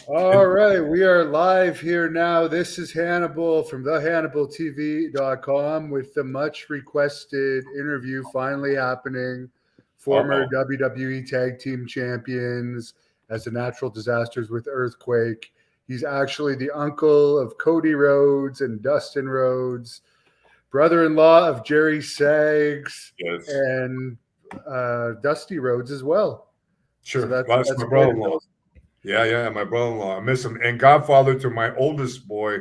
All right, we are live here now. This is Hannibal from thehannibaltv.com with the much requested interview finally happening. Former WWE Tag Team Champions as the natural disasters with Earthquake. He's actually the uncle of Cody Rhodes and Dustin Rhodes, brother-in-law of Jerry Sags, yes, and Dusty Rhodes as well. Sure, So that's that's my brother-in-law. Yeah, my brother-in-law. I miss him. And godfather to my oldest boy,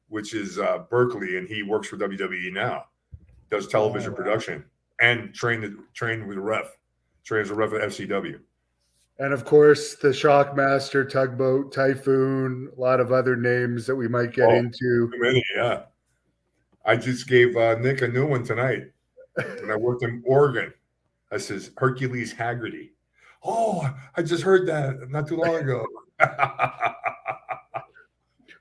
which is Berkeley, and he works for WWE now. Does television production and trained with a ref. Trains a ref at FCW. And of course, the Shockmaster, Tugboat, Typhoon, a lot of other names that we might get into. Too many, yeah. I just gave Nick a new one tonight. When I worked in Oregon, I says Hercules Haggerty. Oh, I just heard that not too long ago.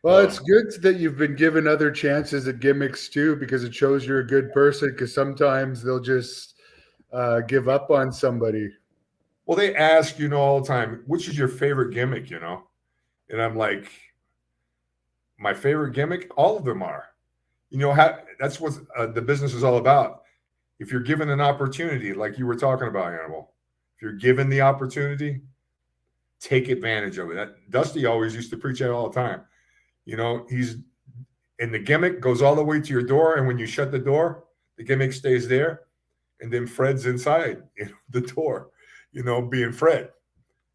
Well, it's good that you've been given other chances at gimmicks too, because it shows you're a good person, because sometimes they'll just give up on somebody. Well, they ask, all the time, which is your favorite gimmick, And I'm like, my favorite gimmick? All of them are. That's what the business is all about. If you're given an opportunity, like you were talking about, Hannibal, if you're given the opportunity, take advantage of it. Dusty always used to preach that all the time. He's and the gimmick goes all the way to your door, and when you shut the door, the gimmick stays there, and then Fred's inside the door, being Fred,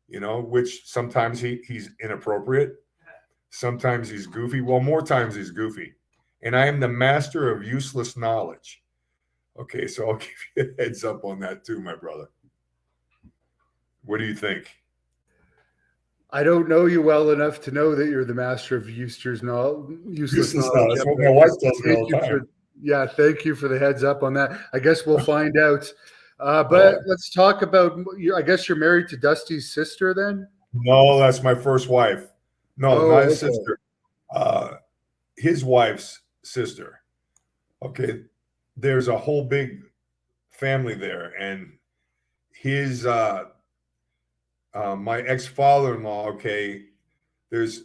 which sometimes he's inappropriate, sometimes he's goofy. Well, more times he's goofy, and I am the master of useless knowledge. Okay, so I'll give you a heads up on that too, my brother. What do you think? I don't know you well enough to know that you're the master of useless knowledge. That's what my wife tells me all the time. Thank you for the heads up on that. I guess we'll find out. But let's talk about, I guess you're married to Dusty's sister then? No, that's my first wife. No, not his sister. His wife's sister. Okay. There's a whole big family there. And his, my ex-father-in-law, okay, there's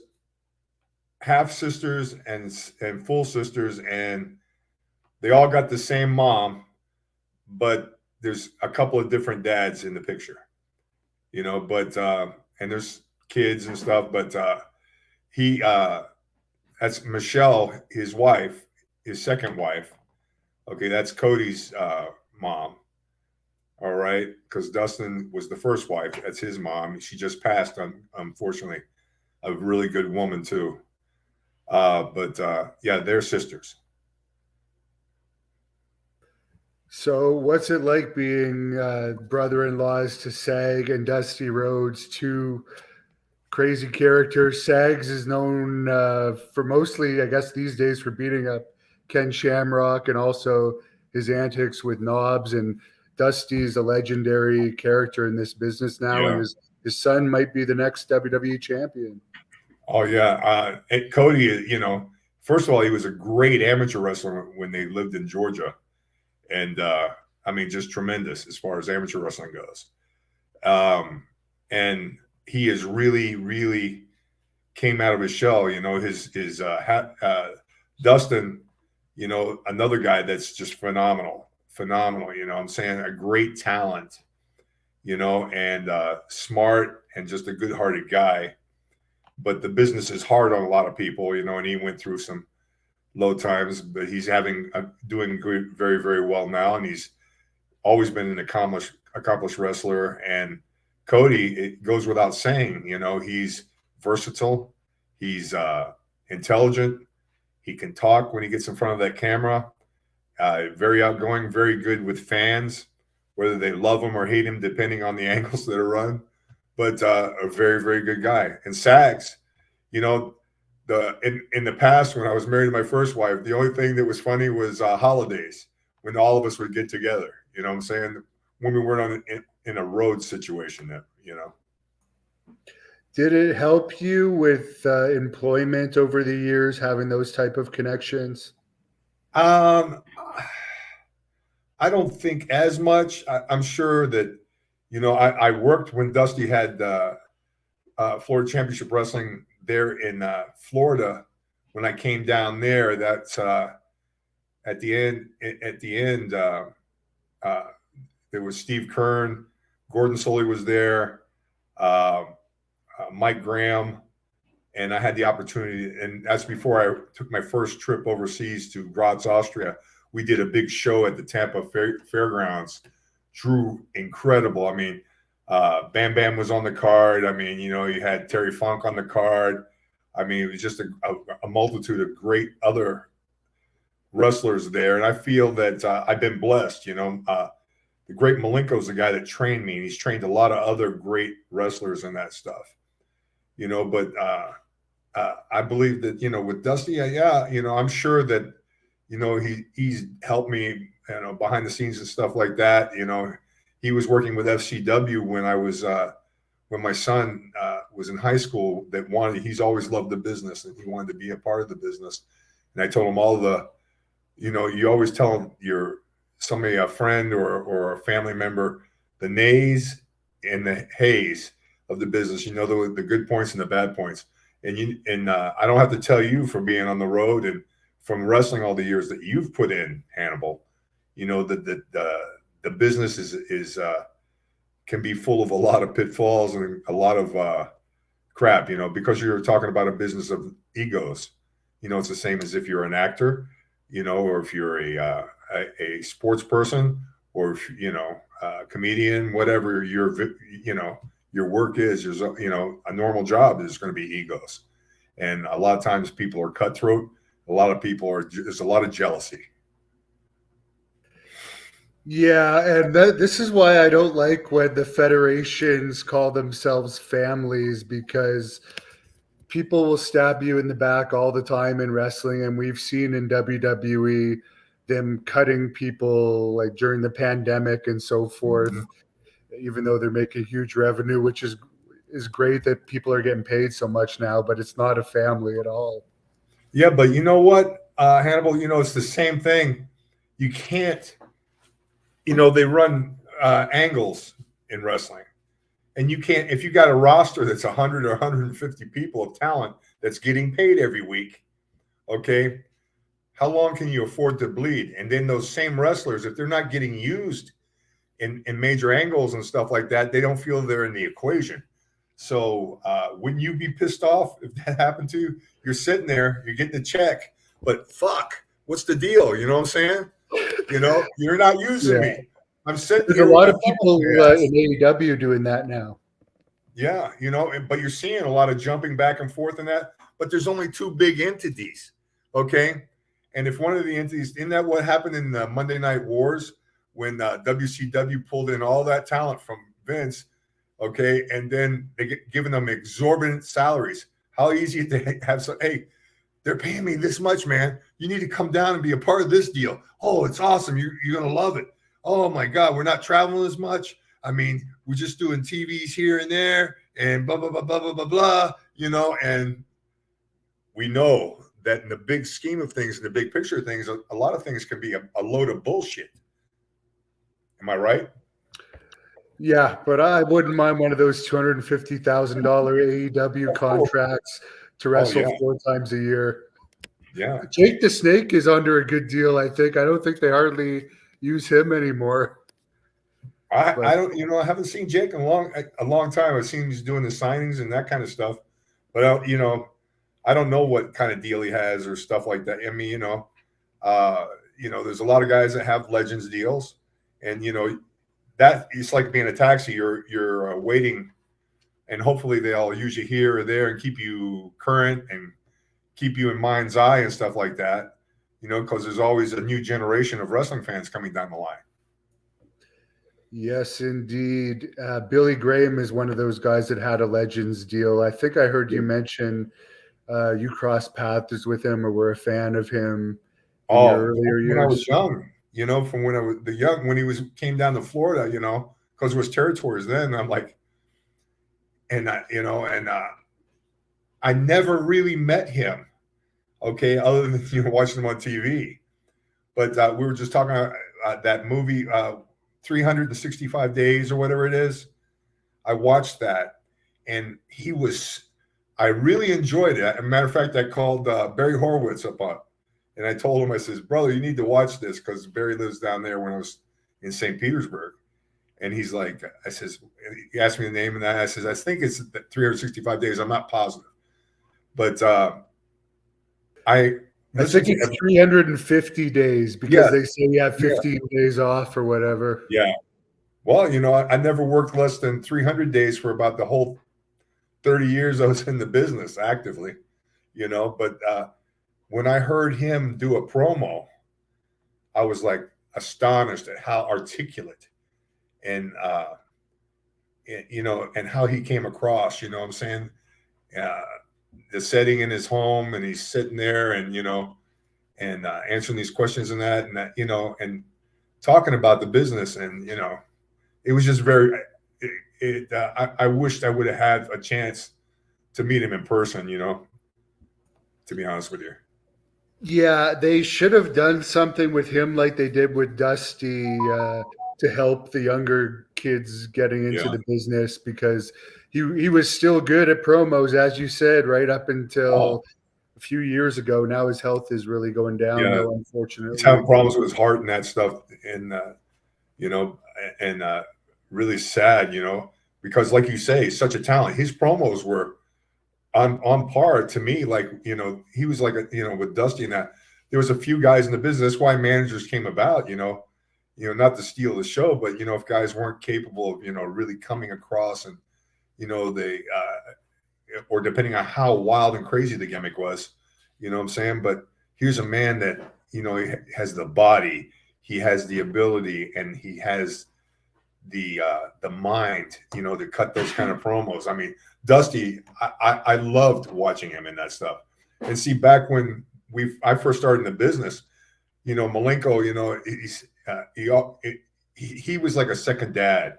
half sisters and full sisters, and they all got the same mom, but there's a couple of different dads in the picture, but and there's kids and stuff, but that's Michelle, his wife, his second wife. Okay, that's Cody's mom. All right, because Dustin was the first wife. That's his mom. She just passed, unfortunately. A really good woman too. But they're sisters. So what's it like being brother-in-laws to Sag and Dusty Rhodes, two crazy characters? Sags is known for mostly, I guess these days, for beating up Ken Shamrock and also his antics with Knobs, and Dusty's a legendary character in this business now, and his son might be the next WWE champion. Oh, yeah. And Cody, first of all, he was a great amateur wrestler when they lived in Georgia. And, just tremendous as far as amateur wrestling goes. And he has really, really came out of his shell. Dustin, another guy that's just phenomenal. I'm saying a great talent, and smart and just a good-hearted guy. But the business is hard on a lot of people, and he went through some low times, but he's doing very, very well now, and he's always been an accomplished wrestler. And Cody, it goes without saying, he's versatile, he's intelligent, he can talk when he gets in front of that camera. Very outgoing, very good with fans, whether they love him or hate him, depending on the angles that are run. But a very, very good guy. And Sags, in the past, when I was married to my first wife, the only thing that was funny was holidays, when all of us would get together. You know what I'm saying? When we weren't in a road situation, Did it help you with employment over the years, having those type of connections? I don't think as much. I'm sure that, I worked when Dusty had Florida Championship Wrestling there in Florida. When I came down there, that's at the end. There was Steve Kern, Gordon Soley was there, Mike Graham, and I had the opportunity. And that's before I took my first trip overseas to Graz, Austria. We did a big show at the Tampa Fairgrounds. Drew incredible. I mean, Bam Bam was on the card. I mean, you had Terry Funk on the card. I mean, it was just a multitude of great other wrestlers there. And I feel that I've been blessed. The great Malenko's the guy that trained me, and he's trained a lot of other great wrestlers and that stuff. But I believe that, with Dusty, I'm sure that, he's helped me, behind the scenes and stuff like that. He was working with FCW when I was, when my son was in high school, he's always loved the business and he wanted to be a part of the business. And I told him all you always tell somebody, a friend or a family member, the nays and the hays of the business, the good points and the bad points. And I don't have to tell you, from being on the road and from wrestling all the years that you've put in, Hannibal, that the business is can be full of a lot of pitfalls and a lot of crap, because you're talking about a business of egos. It's the same as if you're an actor, or if you're a sports person, or if, a comedian, whatever your work is, a normal job is going to be egos. And a lot of times people are cutthroat. A lot of people there's a lot of jealousy. Yeah, and this is why I don't like when the federations call themselves families, because people will stab you in the back all the time in wrestling, and we've seen in WWE them cutting people like during the pandemic and so forth, even though they're making huge revenue, which is great that people are getting paid so much now, but it's not a family at all. Yeah, but you know what, Hannibal, it's the same thing. You can't, they run angles in wrestling. And you can't, if you got a roster that's 100 or 150 people of talent that's getting paid every week, okay, how long can you afford to bleed? And then those same wrestlers, if they're not getting used in major angles and stuff like that, they don't feel they're in the equation. So wouldn't you be pissed off if that happened to you? You're sitting there, you're getting the check, but fuck, what's the deal? You know what I'm saying? You're not using me. I'm sitting There's here. a lot of people in AEW doing that now. Yeah, but you're seeing a lot of jumping back and forth in that. But there's only two big entities, okay? And if one of the entities, isn't that what happened in the Monday Night Wars when WCW pulled in all that talent from Vince, okay? And then they get giving them exorbitant salaries. How easy to have hey, they're paying me this much, man. You need to come down and be a part of this deal. Oh, it's awesome. You're going to love it. Oh, my God, we're not traveling as much. I mean, we're just doing TVs here and there and blah, blah, blah, blah, blah, blah, blah, and we know that in the big scheme of things, in the big picture of things, a lot of things can be a load of bullshit. Am I right? Yeah, but I wouldn't mind one of those $250,000 AEW contracts to wrestle 4 times a year. Yeah. Jake the Snake is under a good deal, I think. I don't think they hardly use him anymore. I don't, I haven't seen Jake in a long time. I've seen he's doing the signings and that kind of stuff, but I don't know what kind of deal he has or stuff like that. I mean, there's a lot of guys that have Legends deals, and that it's like being a taxi. You're waiting, and hopefully they'll use you here or there and keep you current and keep you in mind's eye and stuff like that. Because there's always a new generation of wrestling fans coming down the line. Yes, indeed. Billy Graham is one of those guys that had a Legends deal. I think I heard you mention you crossed paths with him or were a fan of him in your earlier years. When I was young, from when I was when he came down to Florida, because it was territories then. I'm like, I never really met him, okay, other than watching him on TV. But we were just talking about that movie, 365 Days or whatever it is. I watched that, and I really enjoyed it. As a matter of fact, I called Barry Horowitz up on, and I told him, I says, brother, you need to watch this because Barry lives down there when I was in St. Petersburg. And he's like, I says, he asked me the name of that. I says, I think it's 365 days. I'm not positive. But I think it's 350 days because they say you have 15 days off or whatever. Yeah. Well, I never worked less than 300 days for about the whole 30 years I was in the business actively, But when I heard him do a promo, I was like astonished at how articulate and and how he came across. What I'm saying, the setting in his home, and he's sitting there, and and answering these questions and that, and talking about the business, and it was just very. I wished I would have had a chance to meet him in person. To be honest with you. Yeah, they should have done something with him like they did with Dusty to help the younger kids getting into the business, because he was still good at promos, as you said, right up until a few years ago. Now his health is really going down, though, unfortunately. He's having problems with his heart and that stuff, and really sad, because like you say, he's such a talent. His promos were on par to me, like he was like with Dusty and that. There was a few guys in the business. That's why managers came about, not to steal the show, but if guys weren't capable of really coming across, and they or depending on how wild and crazy the gimmick was, what I'm saying. But here's a man that he has the body, he has the ability, and he has the mind, to cut those kind of promos. I mean, Dusty, I loved watching him in that stuff. And see, back when I first started in the business, Malenko, he was like a second dad.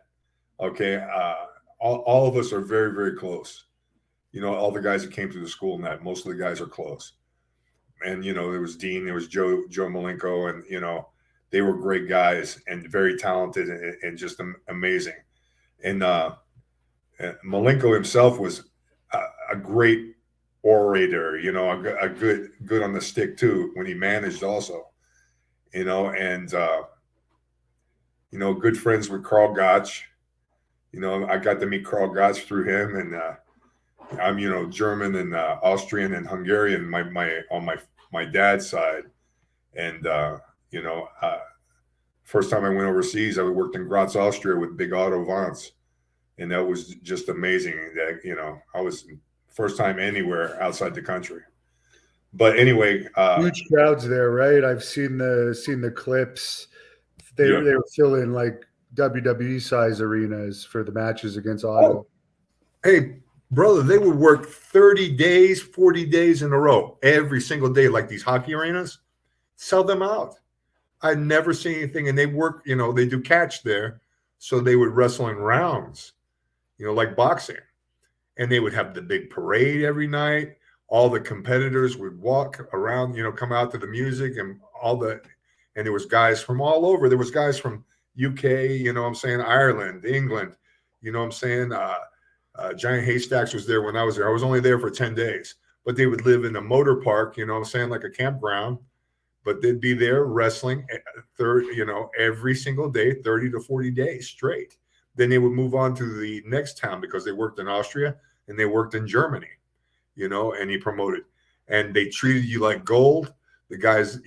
Okay, all of us are very, very close. All the guys that came through the school and that, most of the guys are close. And there was Dean, there was Joe Malenko, and they were great guys and very talented and just amazing. And Malenko himself was a great orator, a good on the stick too, when he managed also, and good friends with Karl Gotch. I got to meet Karl Gotch through him, and I'm German and Austrian and Hungarian on my dad's side, and first time I went overseas, I worked in Graz, Austria with Big Otto Vance. And that was just amazing that, I was first time anywhere outside the country. But anyway, huge crowds there, right? I've seen the clips. They were filling like WWE size arenas for the matches against Otto. Hey, brother, they would work 30 days, 40 days in a row, every single day, like these hockey arenas, sell them out. I'd never seen anything. And they work, they do catch there. So they would wrestle in rounds, like boxing. And they would have the big parade every night. All the competitors would walk around, come out to the music and and there was guys from all over. There was guys from UK, Ireland, England, Giant Haystacks was there when I was there. I was only there for 10 days, but they would live in a motor park, like a campground, but they'd be there wrestling every single day, 30 to 40 days straight. Then they would move on to the next town because they worked in Austria and they worked in Germany, and he promoted, and they treated you like gold. The guys,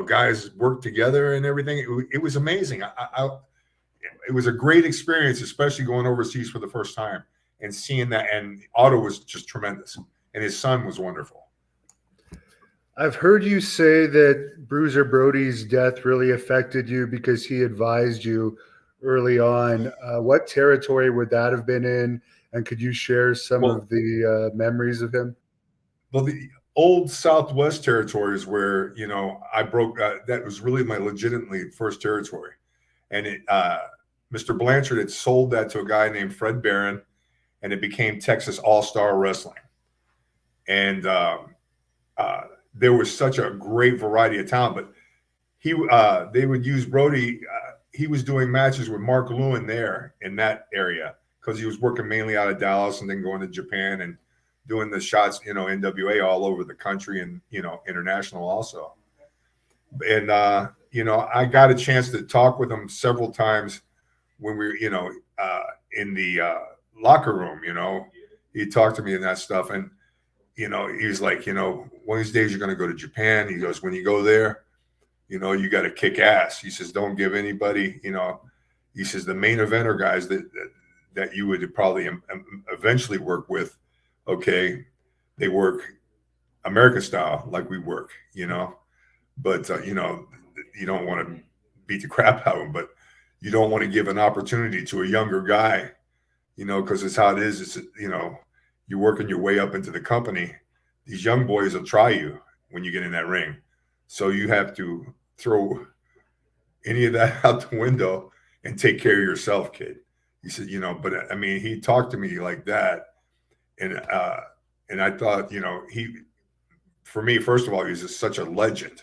guys worked together and everything. It was amazing. It was a great experience, especially going overseas for the first time and seeing that. And Otto was just tremendous, and his son was wonderful. I've heard you say that Bruiser Brody's death really affected you because he advised you early on. What territory would that have been in? And could you share some of the memories of him? Well, the old Southwest territories where, I broke, that was really my legitimately first territory. And Mr. Blanchard had sold that to a guy named Fred Barron, and it became Texas All-Star Wrestling. And there was such a great variety of talent, but they would use Brody. He was doing matches with Mark Lewin there in that area because he was working mainly out of Dallas and then going to Japan and doing the shots, NWA all over the country and, international also. And, I got a chance to talk with him several times when we were, in the locker room, he talked to me and that stuff. And, he was like, one of these days you're going to go to Japan. He goes, when you go there, you got to kick ass. He says, don't give anybody, he says, the main eventer guys that you would probably eventually work with, okay, they work American style like we work, but, you don't want to beat the crap out of them, but you don't want to give an opportunity to a younger guy, because it's how it is. It's, you're working your way up into the company. These young boys will try you when you get in that ring. So you have to throw any of that out the window and take care of yourself, kid. He said, but I mean, he talked to me like that. And I thought, for me, first of all, he was just such a legend,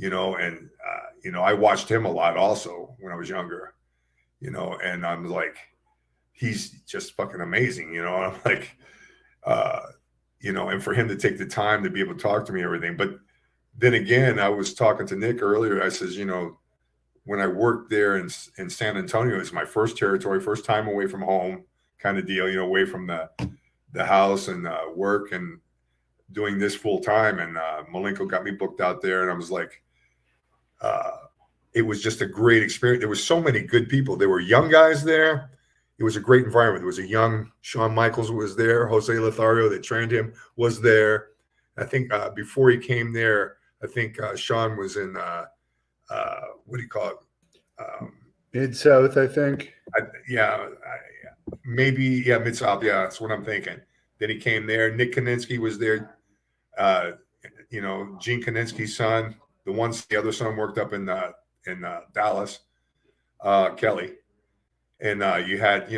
and, I watched him a lot also when I was younger, and I'm like, he's just fucking amazing, and I'm like, and for him to take the time to be able to talk to me and everything. But then again, I was talking to Nick earlier. I says, when I worked there in San Antonio, it's my first territory, first time away from home kind of deal, away from the house and work and doing this full time. And Malenko got me booked out there. And I was like, it was just a great experience. There was so many good people. There were young guys there. It was a great environment. There was a young Shawn Michaels was there. Jose Lothario that trained him was there. I think before he came there, I think Shawn was in what do you call it? Mid-South, I think. Maybe Mid-South. Yeah, that's what I'm thinking. Then he came there. Nick Kaninsky was there. Gene Kaninsky's son, the other son worked up in Dallas, Kelly. And you had,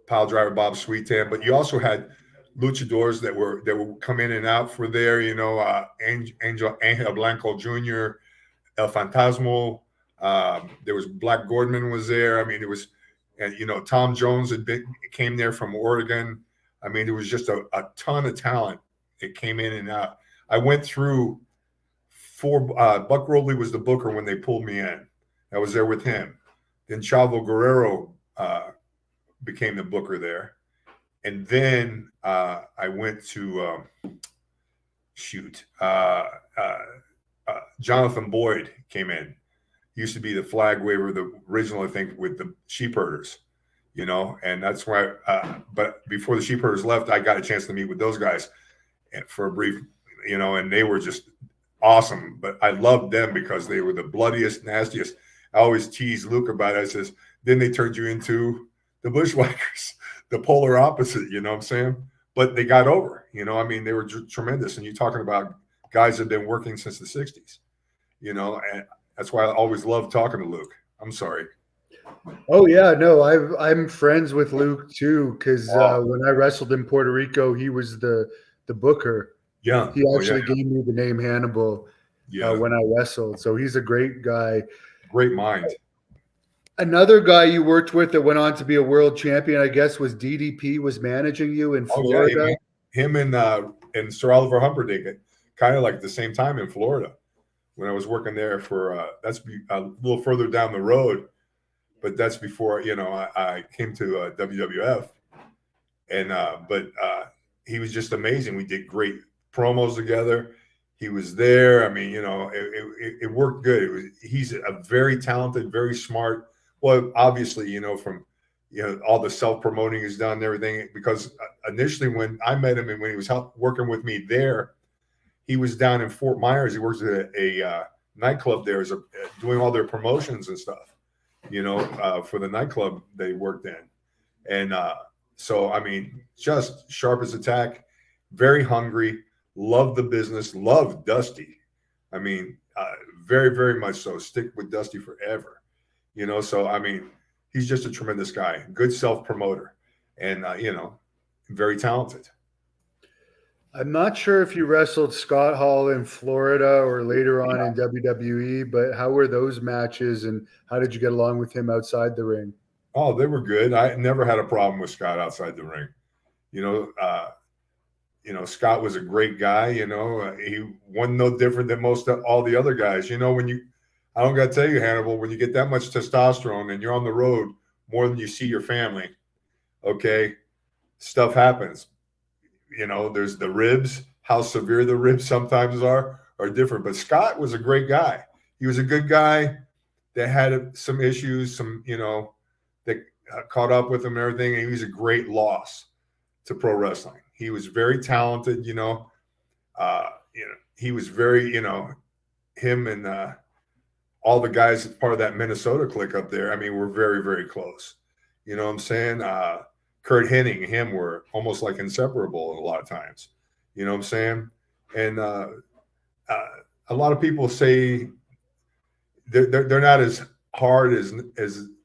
pile driver Bob Sweetan, but you also had luchadors that would come in and out for there, Angel Blanco Jr., El Fantasmo. There was Black Gordman was there. I mean, it was, and Tom Jones came there from Oregon. I mean, there was just a ton of talent that came in and out. I went through Buck Robley was the booker when they pulled me in. I was there with him. Then Chavo Guerrero became the booker there. And then I went to Jonathan Boyd came in. He used to be the flag waver, the original, I think, with the sheep herders, and that's why. But before the sheep herders left, I got a chance to meet with those guys for a brief, and they were just awesome. But I loved them because they were the bloodiest, nastiest. I always tease Luke about it. I says, then they turned you into the Bushwhackers, the polar opposite, you know what I'm saying? But they got over, I mean, they were tremendous. And you're talking about guys that have been working since the 60s, and that's why I always love talking to Luke. I'm sorry. Oh, yeah, no, I'm friends with Luke, too, because when I wrestled in Puerto Rico, he was the booker. Yeah. He actually gave me the name Hannibal when I wrestled. So he's a great guy. Great mind. Another guy you worked with that went on to be a world champion, I guess, was DDP, was managing you in Florida. Yeah, him and Sir Oliver Humperdinck, kind of like at the same time in Florida when I was working there for, that's a little further down the road, but that's before, I came to WWF. And, but he was just amazing. We did great promos together. He was there. I mean, it worked good. He's a very talented, very smart. Well, obviously, from, all the self-promoting he's done and everything, because initially when I met him and when he was working with me there, he was down in Fort Myers. He works at a nightclub there, doing all their promotions and stuff, for the nightclub they worked in. And so, I mean, just sharp as a tack, very hungry, loved the business, loved Dusty. I mean, very, very much so. Stick with Dusty forever. So, I mean, he's just a tremendous guy, good self-promoter, and, very talented. I'm not sure if you wrestled Scott Hall in Florida or later on in WWE, but how were those matches and how did you get along with him outside the ring? Oh, they were good. I never had a problem with Scott outside the ring. Scott was a great guy. He wasn't no different than most of all the other guys. I don't got to tell you, Hannibal, when you get that much testosterone and you're on the road more than you see your family, okay, stuff happens. There's the ribs, how severe the ribs sometimes are different. But Scott was a great guy. He was a good guy that had some issues, that caught up with him and everything. And he was a great loss to pro wrestling. He was very talented, he was very, him and all the guys part of that Minnesota clique up there. I mean, we're very, very close. You know what I'm saying? Kurt Hennig and him were almost like inseparable a lot of times. You know what I'm saying? And a lot of people say they're not as hard as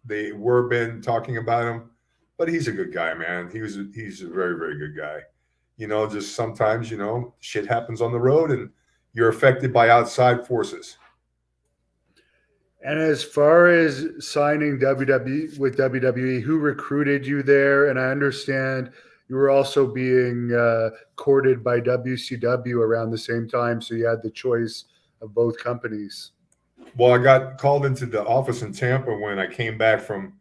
they were been talking about him, but he's a good guy, man. He's a very, very good guy. Just sometimes, shit happens on the road and you're affected by outside forces. And as far as signing WWE with WWE, who recruited you there? And I understand you were also being courted by WCW around the same time, so you had the choice of both companies. Well, I got called into the office in Tampa when I came back from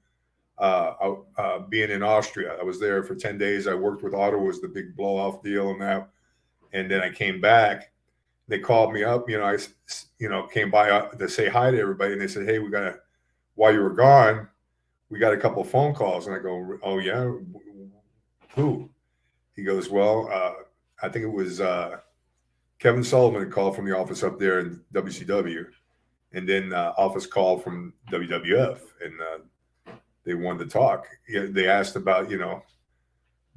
being in Austria. I was there for 10 days. I worked with Otto, was the big blow-off deal and that. And then I came back. They called me up. I came by to say hi to everybody. And they said, hey, while you were gone, we got a couple of phone calls. And I go, oh, yeah? Who? He goes, well, I think it was Kevin Sullivan had called from the office up there in WCW. And then office call from WWF. And they wanted to talk. They asked about,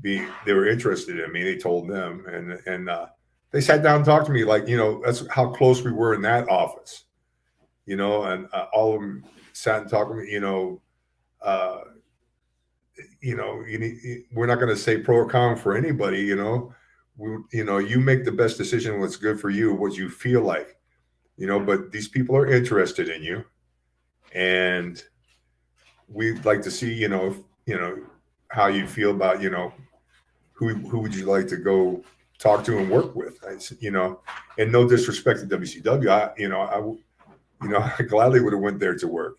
they were interested in me. They told them, and they sat down and talked to me like, that's how close we were in that office, and all of them sat and talked to me, we're not going to say pro or con for anybody, you make the best decision what's good for you, what you feel like, but these people are interested in you, and we'd like to see, how you feel about, who would you like to go talk to and work with, and no disrespect to WCW. I gladly would have went there to work.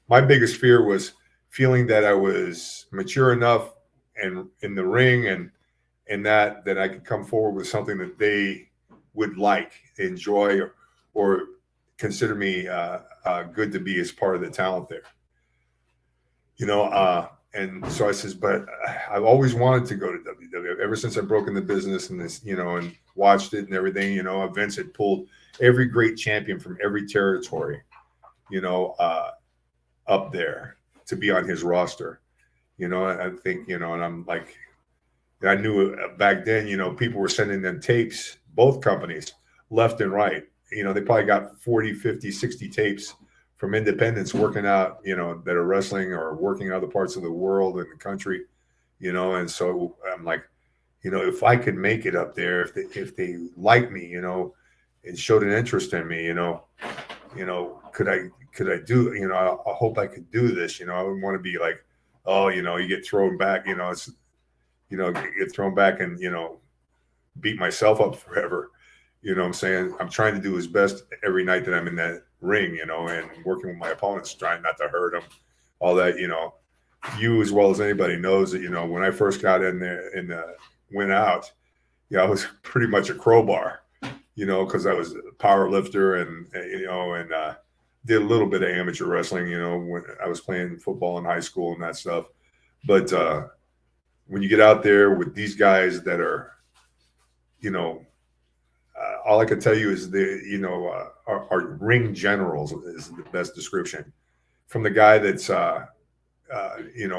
My biggest fear was feeling that I was mature enough and in the ring and that I could come forward with something that they would enjoy, or consider me good to be as part of the talent there. And so I says, but I've always wanted to go to WWE ever since I broke in the business and this, and watched it and everything. Vince had pulled every great champion from every territory, up there to be on his roster. I think, and I'm like, I knew back then, people were sending them tapes, both companies, left and right. They probably got 40, 50, 60 tapes from independents working out, that are wrestling or working in other parts of the world and the country, and so I'm like, if I could make it up there, if they like me, and showed an interest in me, could I do, I hope I could do this, I wouldn't want to be like, oh, you get thrown back, it's, get thrown back and, beat myself up forever. You know what I'm saying? I'm trying to do his best every night that I'm in that ring, and working with my opponents, trying not to hurt them, all that, you as well as anybody knows that, when I first got in there and went out, I was pretty much a crowbar, because I was a power lifter and did a little bit of amateur wrestling, when I was playing football in high school and that stuff. But when you get out there with these guys that are, all I can tell you is our ring generals is the best description. From the guy that's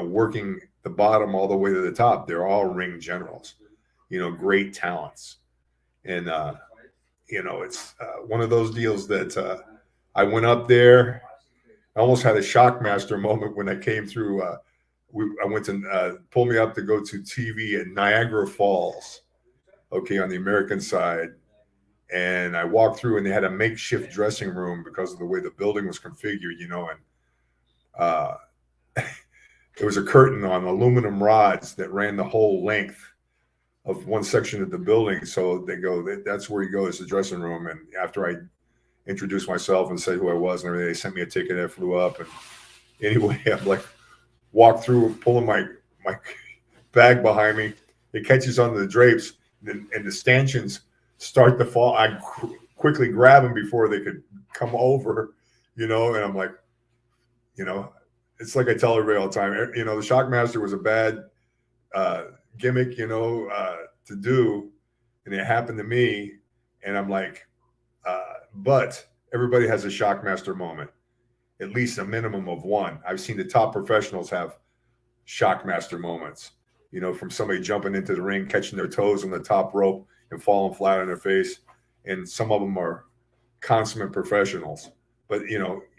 working the bottom all the way to the top, they're all ring generals. Great talents, and it's one of those deals that I went up there. I almost had a Shockmaster moment when I came through. I went to pull me up to go to TV at Niagara Falls, okay, on the American side. And I walked through and they had a makeshift dressing room because of the way the building was configured, and It was a curtain on aluminum rods that ran the whole length of one section of the building. So they go, that's where you go, is the dressing room. And after I introduced myself and said who I was and everything, they sent me a ticket. I flew up. And anyway, I'm like, walked through, pulling my bag behind me. It catches onto the drapes, and the stanchions start to fall. I quickly grab them before they could come over, and I'm like, it's like I tell everybody all the time, the Shockmaster was a bad gimmick, to do, and it happened to me, and I'm like, but everybody has a Shockmaster moment, at least a minimum of one. I've seen the top professionals have Shockmaster moments, from somebody jumping into the ring, catching their toes on the top rope and falling flat on their face. And some of them are consummate professionals, but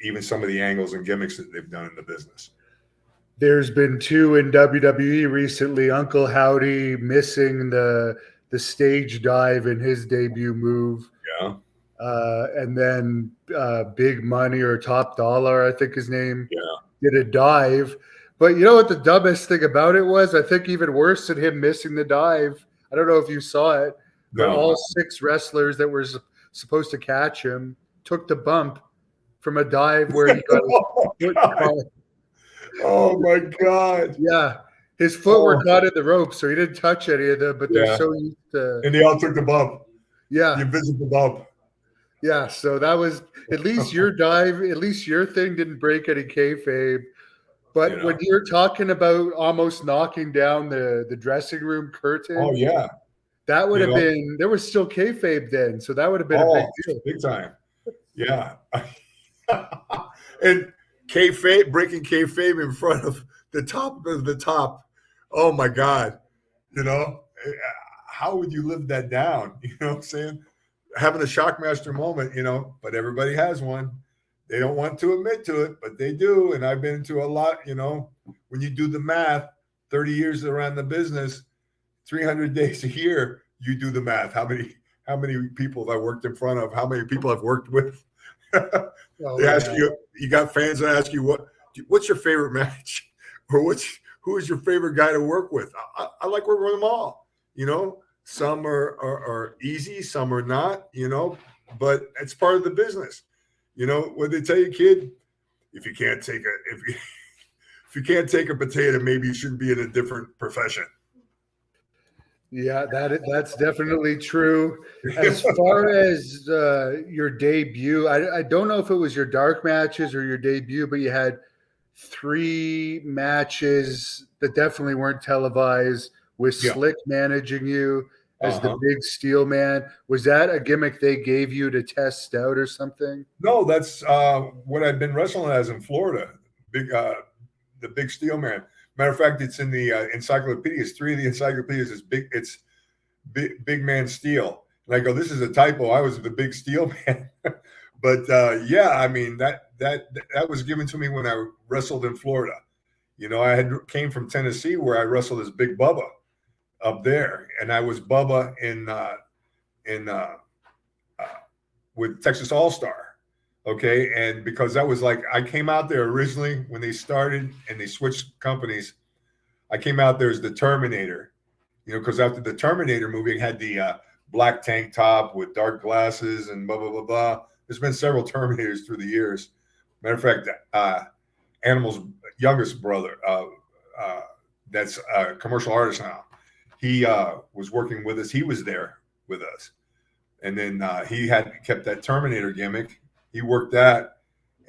even some of the angles and gimmicks that they've done in the business. There's been 2 in WWE recently. Uncle Howdy missing the stage dive in his debut move. Yeah. And then Big Money, or Top Dollar, I think his name, did a dive. But you know what the dumbest thing about it was? I think even worse than him missing the dive, I don't know if you saw it, but all 6 wrestlers that were supposed to catch him took the bump from a dive where he got his foot caught. Oh my God. Yeah. His foot were caught in the rope, so he didn't touch any of them, but they're so used to. And they all took the bump. Yeah. The invisible bump. Yeah. So that was at least your dive, at least your thing didn't break any kayfabe. But when you're talking about almost knocking down the dressing room curtain, that would have been, there was still kayfabe then, so that would have been a big deal. Big time. Yeah. And kayfabe, breaking kayfabe in front of the top of the top. Oh my God. How would you live that down? You know what I'm saying? Having a Shockmaster moment, but everybody has one. They don't want to admit to it, but they do. And I've been to a lot, when you do the math, 30 years around the business, 300 days a year, you do the math. How many people have I worked in front of? How many people I've worked with? They ask you got fans that ask you, what's your favorite match? Or who is your favorite guy to work with? I like working with them all, some are easy, some are not, but it's part of the business. What they tell you, kid, if you can't take a potato, maybe you should be in a different profession. Yeah, that's definitely true. As far as your debut, I don't know if it was your dark matches or your debut, but you had 3 matches that definitely weren't televised with Slick managing you as the big steel man. Was that a gimmick they gave you to test out or something? No, that's what I've been wrestling as in Florida. The big steel man. Matter of fact, it's in the encyclopedias. 3 of the encyclopedias is big. It's big man steel. And I go, this is a typo. I was the big steel man. But I mean that was given to me when I wrestled in Florida. I came from Tennessee where I wrestled as Big Bubba up there, and I was Bubba with Texas All Star. Okay. And because that was I came out there originally when they started and they switched companies, I came out there as the Terminator, because after the Terminator movie, it had the black tank top with dark glasses and blah, blah, blah, blah. There's been several Terminators through the years. Matter of fact, Animal's youngest brother, that's a commercial artist now. He was working with us. He was there with us. And then he had kept that Terminator gimmick. He worked that.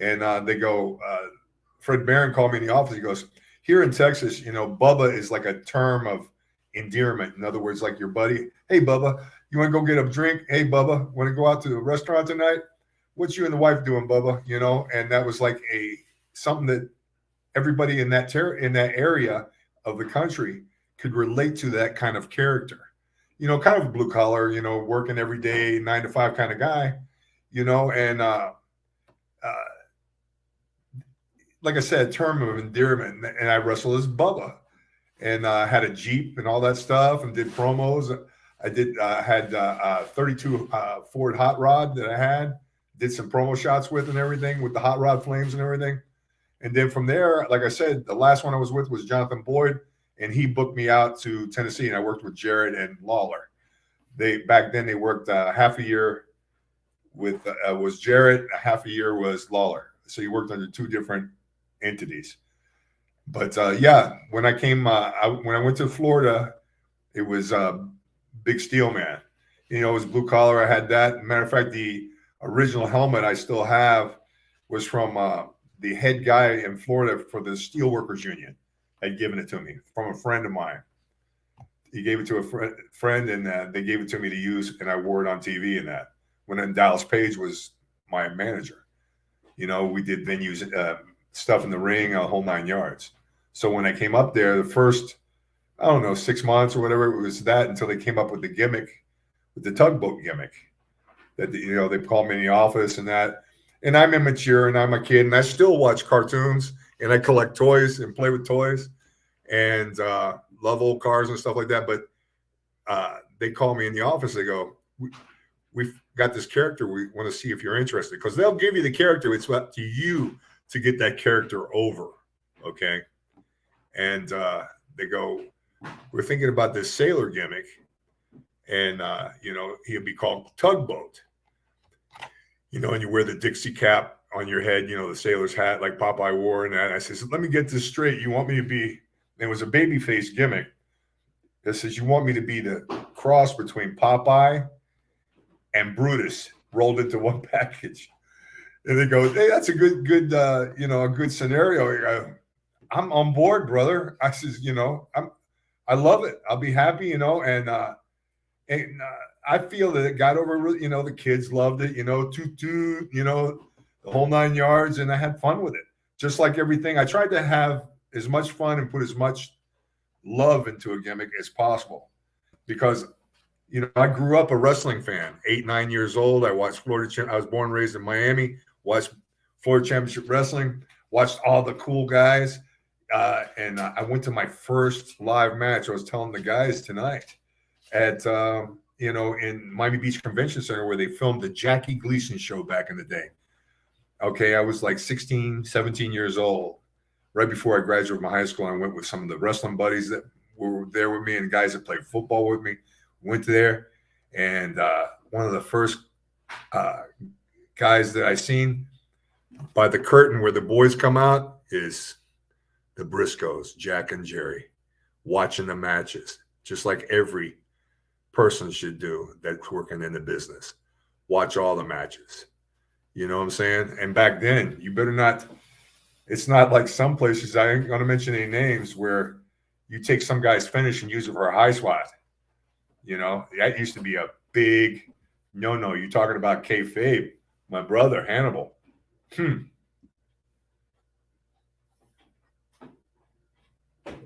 And they go, Fred Barron called me in the office. He goes, here in Texas, Bubba is like a term of endearment. In other words, like your buddy. Hey, Bubba, you want to go get a drink? Hey, Bubba, want to go out to the restaurant tonight? What's you and the wife doing, Bubba? And that was like something that everybody in that area of the country could relate to, that kind of character. Kind of a blue collar, working every day, 9 to 5 kind of guy, and like I said, term of endearment. And I wrestled as Bubba, and had a Jeep and all that stuff, and did promos. I had 32 Ford hot rod that I did some promo shots with and everything, with the hot rod flames and everything. And then from there, like I said, the last one I was with was Jonathan Boyd, and he booked me out to Tennessee, and I worked with Jarrett and Lawler. Back then they worked half a year with was Jarrett, half a year was Lawler. So he worked under two different entities. But yeah, when I came, when I went to Florida, it was Big Steel Man. You know, it was blue collar. I had that. Matter of fact, the original helmet I still have was from the head guy in Florida for the Steelworkers Union. Had given it to me from a friend of mine. He gave it to a friend, and they gave it to me to use, and I wore it on TV and that. When then Dallas Page was my manager. You know, we did venues, stuff in the ring, a whole 9 yards. So when I came up there, the first, I don't know, 6 months or whatever, it was that until they came up with the gimmick, with the Tugboat gimmick. That, you know, they called me in the office and that. And I'm immature and I'm a kid and I still watch cartoons and I collect toys and play with toys and love old cars and stuff like that. But they call me in the office. They go, we've got this character. We want to see if you're interested, because they'll give you the character. It's up to you to get that character over. Okay. And they go, we're thinking about this sailor gimmick. And, you know, he'll be called Tugboat. You know, and you wear the Dixie cap on your head, you know, the sailor's hat like Popeye wore and that. I says, let me get this straight. You want me to be, it was a babyface gimmick that says, you want me to be the cross between Popeye and Brutus rolled into one package. And they go, hey, that's a good, you know, a good scenario. I'm on board, brother. I says, you know, I love it. I'll be happy, you know, and I feel that it got over, you know, the kids loved it, you know, toot, you know, the whole 9 yards, and I had fun with it. Just like everything, I tried to have as much fun and put as much love into a gimmick as possible, because, you know, I grew up a wrestling fan, 8, 9 years old. I watched Florida. I was born and raised in Miami, watched Florida Championship Wrestling, watched all the cool guys. And I went to my first live match. I was telling the guys tonight at, you know, in Miami Beach Convention Center, where they filmed the Jackie Gleason show back in the day. Okay, I was like 16, 17 years old, right before I graduated from high school. I went with some of the wrestling buddies that were there with me and guys that played football with me. Went there, and one of the first guys that I seen by the curtain where the boys come out is the Briscoes, Jack and Jerry, watching the matches, just like every person should do that's working in the business. Watch all the matches. You know what I'm saying? And back then, you better not, it's not like some places, I ain't going to mention any names, where you take some guy's finish and use it for a high swat. You know, that used to be a big no-no. You're talking about kayfabe. My brother, Hannibal.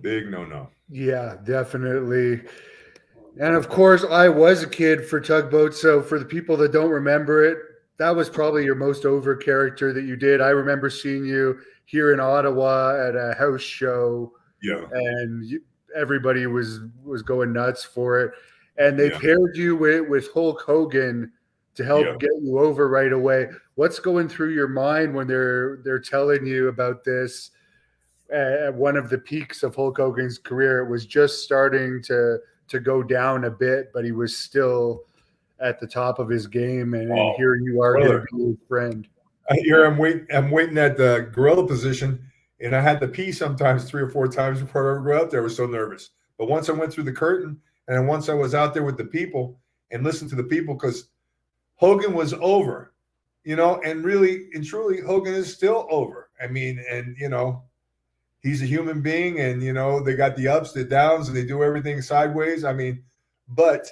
Big no-no. Yeah, definitely. And of course, I was a kid for Tugboat. So for the people that don't remember it, that was probably your most over character that you did. I remember seeing you here in Ottawa at a house show. Yeah. And everybody was going nuts for it. And they paired you with Hulk Hogan to help get you over right away. What's going through your mind when they're telling you about this? At one of the peaks of Hulk Hogan's career, it was just starting to go down a bit, but he was still at the top of his game. And here you are, going to be his friend. I'm waiting at the gorilla position, and I had to pee sometimes 3 or 4 times before I ever go out there. I was so nervous. But once I went through the curtain, and once I was out there with the people and listened to the people, because Hogan was over, you know, and really and truly, Hogan is still over. I mean, and, you know, he's a human being, and, you know, they got the ups, the downs, and they do everything sideways. I mean, but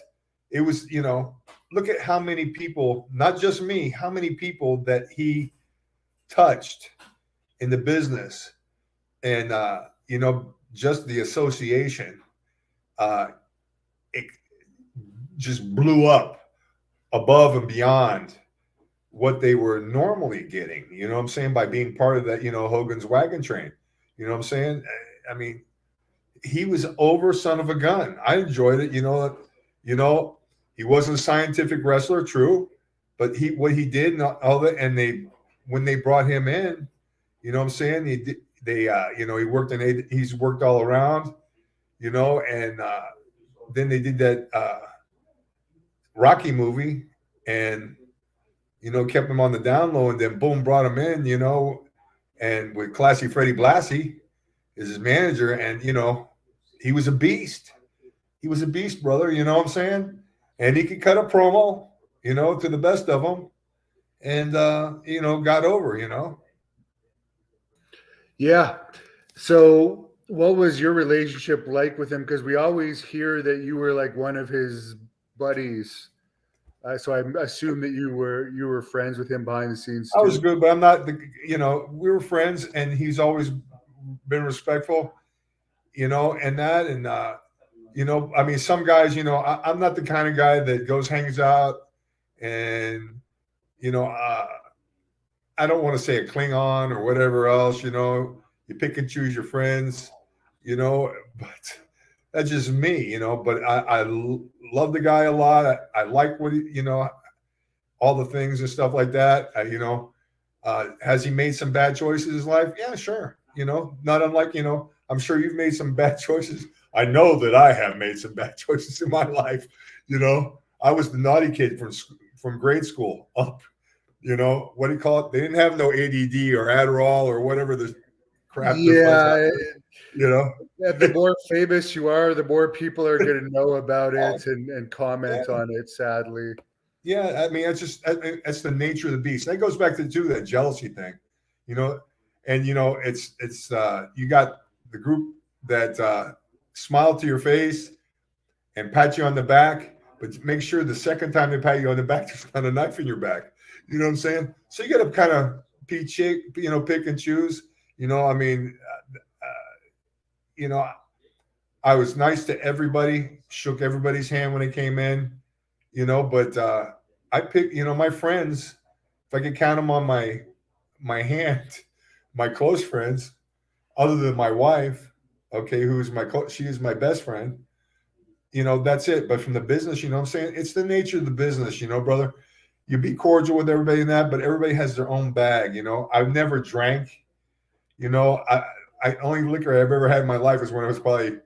it was, you know, look at how many people, not just me, how many people that he touched in the business. And, you know, just the association, it just blew up above and beyond what they were normally getting, you know what I'm saying, by being part of that, you know, Hogan's wagon train. You know what I'm saying? I mean, he was over, son of a gun. I enjoyed it. You know, he wasn't a scientific wrestler, true, but what he did and all that, and when they brought him in, You know what I'm saying? He worked he's worked all around, and then they did that Rocky movie, and kept him on the down low, and then boom, brought him in, and with Classy Freddie Blassie is his manager, and he was a beast. He was a beast, brother. You know what I'm saying? And he could cut a promo, to the best of them, and got over. Yeah. So, what was your relationship like with him? Because we always hear that you were like one of his buddies. So I assume that you were friends with him behind the scenes I was too. good, but I'm not. We were friends, and he's always been respectful, and that, and I mean, some guys, I'm not the kind of guy that goes, hangs out, and I don't want to say a Klingon or whatever else, you pick and choose your friends, but that's just me, but I love the guy a lot. I like what all the things and stuff like that. Has he made some bad choices in his life? Yeah, sure. Not unlike, I'm sure you've made some bad choices. I know that I have made some bad choices in my life. I was the naughty kid from grade school up. What do you call it? They didn't have no ADD or Adderall or whatever the crap there was. The more famous you are, the more people are going to know about it and comment on it, sadly. Yeah, I mean, that's the nature of the beast. That goes back to that jealousy thing, and it's you got the group that smile to your face and pat you on the back, but make sure the second time they pat you on the back, there's not a knife in your back. You know what I'm saying? So you got to kind of pick and choose. I mean, I was nice to everybody, shook everybody's hand when they came in, but I picked, my friends, if I could count them on my hand, my close friends, other than my wife, okay, she is my best friend, that's it. But from the business, what I'm saying? It's the nature of the business, brother. You be cordial with everybody in that, but everybody has their own bag, I've never drank, I only liquor I've ever had in my life is when I was probably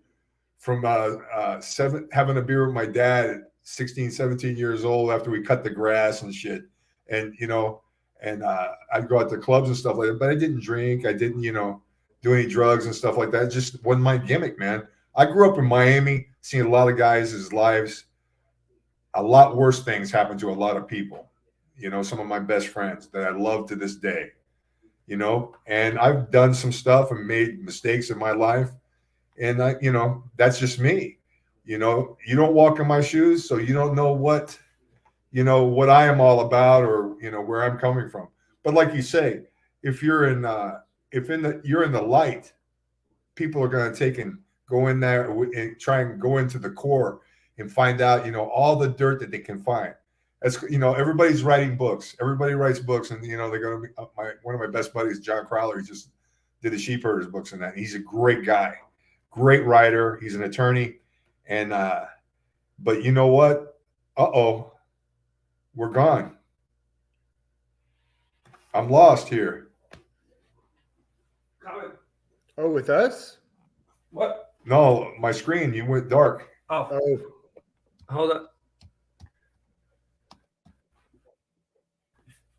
from having a beer with my dad at 16, 17 years old after we cut the grass and shit. And, I'd go out to clubs and stuff like that, but I didn't drink. I didn't, do any drugs and stuff like that. It just wasn't my gimmick, man. I grew up in Miami, seeing a lot of guys' lives. A lot worse things happen to a lot of people. Some of my best friends that I love to this day, and I've done some stuff and made mistakes in my life. And that's just me. You don't walk in my shoes, so you don't know what I am all about or, where I'm coming from. But like you say, if you're you're in the light, people are going to take and go in there and try and go into the core and find out, all the dirt that they can find. That's, everybody's writing books. Everybody writes books, and they're going to one of my best buddies, John Crowler, he just did the Sheepherders books and that. He's a great guy, great writer. He's an attorney, and but you know what? We're gone. I'm lost here. Oh, with us? What? No, my screen. You went dark. Oh, hold on.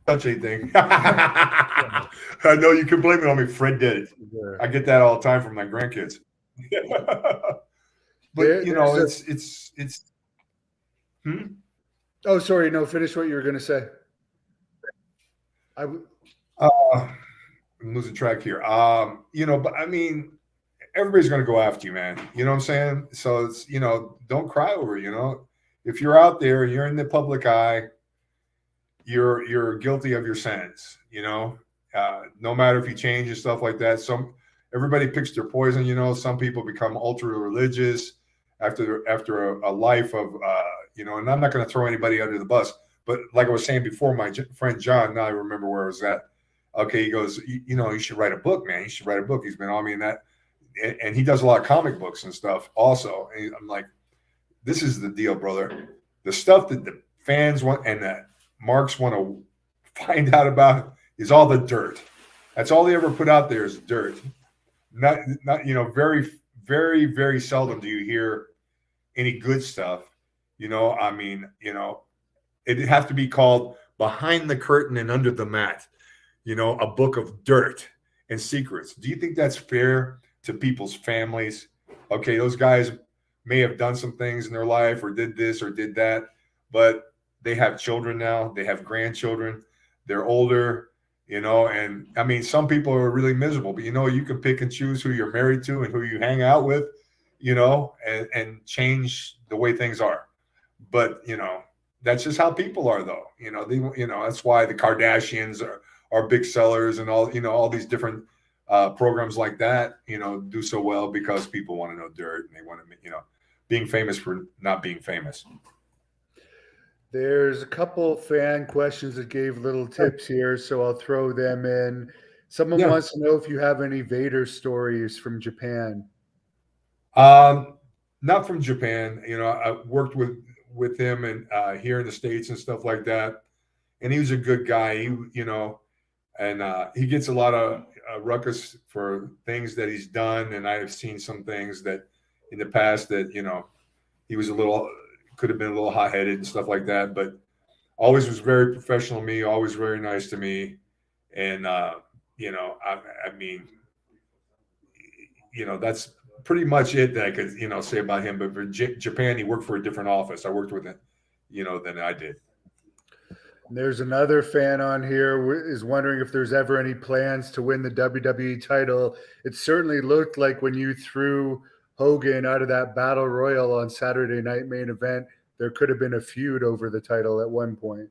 Touch anything. I know you can blame it on me. Fred did it. Yeah. I get that all the time from my grandkids. But it's. Oh, sorry. No, finish what you were going to say. I'm losing track here. But I mean, everybody's going to go after you, man. You know what I'm saying? So it's, don't cry over it. If you're out there and you're in the public eye, you're guilty of your sentence. No matter if you change and stuff like that. Everybody picks their poison. Some people become ultra religious after a life of and I'm not going to throw anybody under the bus, but like I was saying before, my friend John, now I remember where I was at. Okay, he goes, you should write a book, man. You should write a book. He's been on me in that, and he does a lot of comic books and stuff also. And I'm like, this is the deal, brother. The stuff that the fans want and that marks want to find out about is all the dirt. That's all they ever put out there is dirt. Not very, very, very seldom do you hear any good stuff. I mean, it'd have to be called Behind the Curtain and Under the Mat, a book of dirt and secrets. Do you think that's fair to people's families? Okay, those guys may have done some things in their life or did this or did that, but they have children now. They have grandchildren. They're older, and I mean, some people are really miserable, but you can pick and choose who you're married to and who you hang out with, and change the way things are. But, that's just how people are, though. That's why the Kardashians are big sellers and all these different programs like that, do so well because people want to know dirt and they want to, being famous for not being famous. There's a couple fan questions that gave little tips here, so I'll throw them in. Someone wants to know if you have any Vader stories from Japan. Not from Japan. I worked with him and here in the States and stuff like that. And he was a good guy. And he gets a lot of ruckus for things that he's done. And I have seen some things that in the past that, he was could have been a little hot-headed and stuff like that, but always was very professional to me, always very nice to me. And, I mean, that's pretty much it that I could, say about him. But for Japan, he worked for a different office. I worked with him, than I did. There's another fan on here is wondering if there's ever any plans to win the WWE title. It certainly looked like when you threw Hogan out of that battle royal on Saturday Night Main Event, there could have been a feud over the title at one point.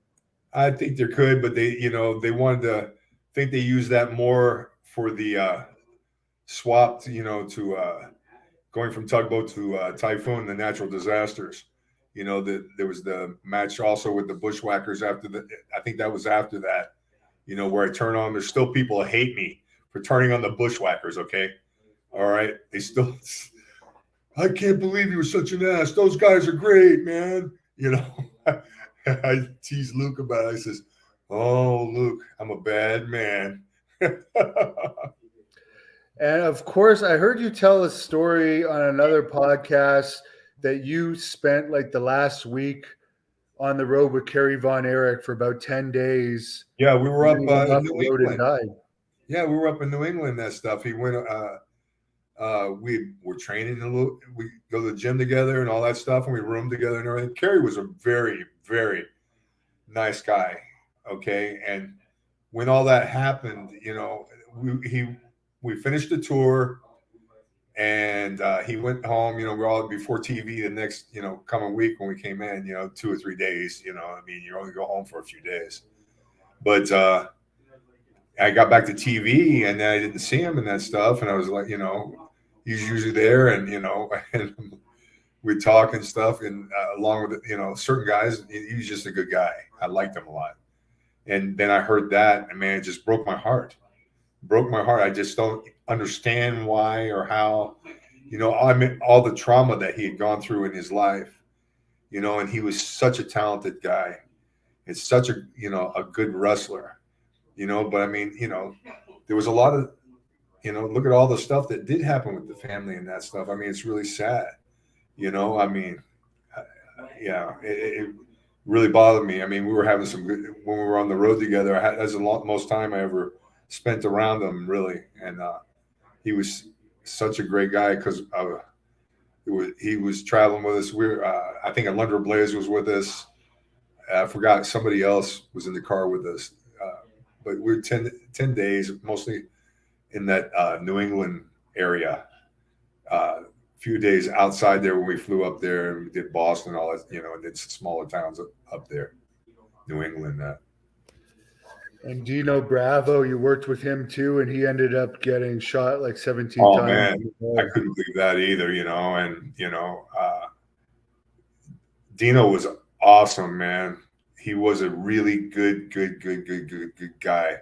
I think there could, but they wanted to think they used that more for the swap, to going from Tugboat to Typhoon, the natural disasters. There was the match also with the Bushwhackers I think that was after that, where I turn on. There's still people who hate me for turning on the Bushwhackers. Okay. All right. They still, I can't believe you were such an ass. Those guys are great, man. I tease Luke about it. I says, "Oh, Luke, I'm a bad man." And of course, I heard you tell a story on another podcast that you spent like the last week on the road with Kerry Von Erich for about 10 days. Yeah, we were up in New England. Died. Yeah, we were up in New England, that stuff. He went, we were training a little, we go to the gym together and all that stuff, and we roomed together and everything. Kerry was a very, very nice guy. Okay. And when all that happened, we finished the tour. And he went home, we're all before TV the next, coming week when we came in, 2 or 3 days, you only go home for a few days. But I got back to TV and then I didn't see him and that stuff. And I was like, he's usually there and, and we'd talk and stuff. And along with, certain guys, he was just a good guy. I liked him a lot. And then I heard that and man, it just broke my heart. I just don't understand why or how, I mean, all the trauma that he had gone through in his life, and he was such a talented guy. It's such a, a good wrestler, but I mean, there was a lot of, look at all the stuff that did happen with the family and that stuff. I mean, it's really sad, I mean, yeah, it really bothered me. I mean, we were having some good, when we were on the road together, that's the most time I ever spent around him, really. And he was such a great guy because he was traveling with us. I think Alundra Blaze was with us. I forgot somebody else was in the car with us. But we were 10 days, mostly in that New England area. A few days outside there when we flew up there and we did Boston and all that, and did smaller towns up there, New England. And Dino Bravo, you worked with him too, and he ended up getting shot like 17 times. Oh man, I couldn't believe that either, and Dino was awesome, man. He was a really good guy.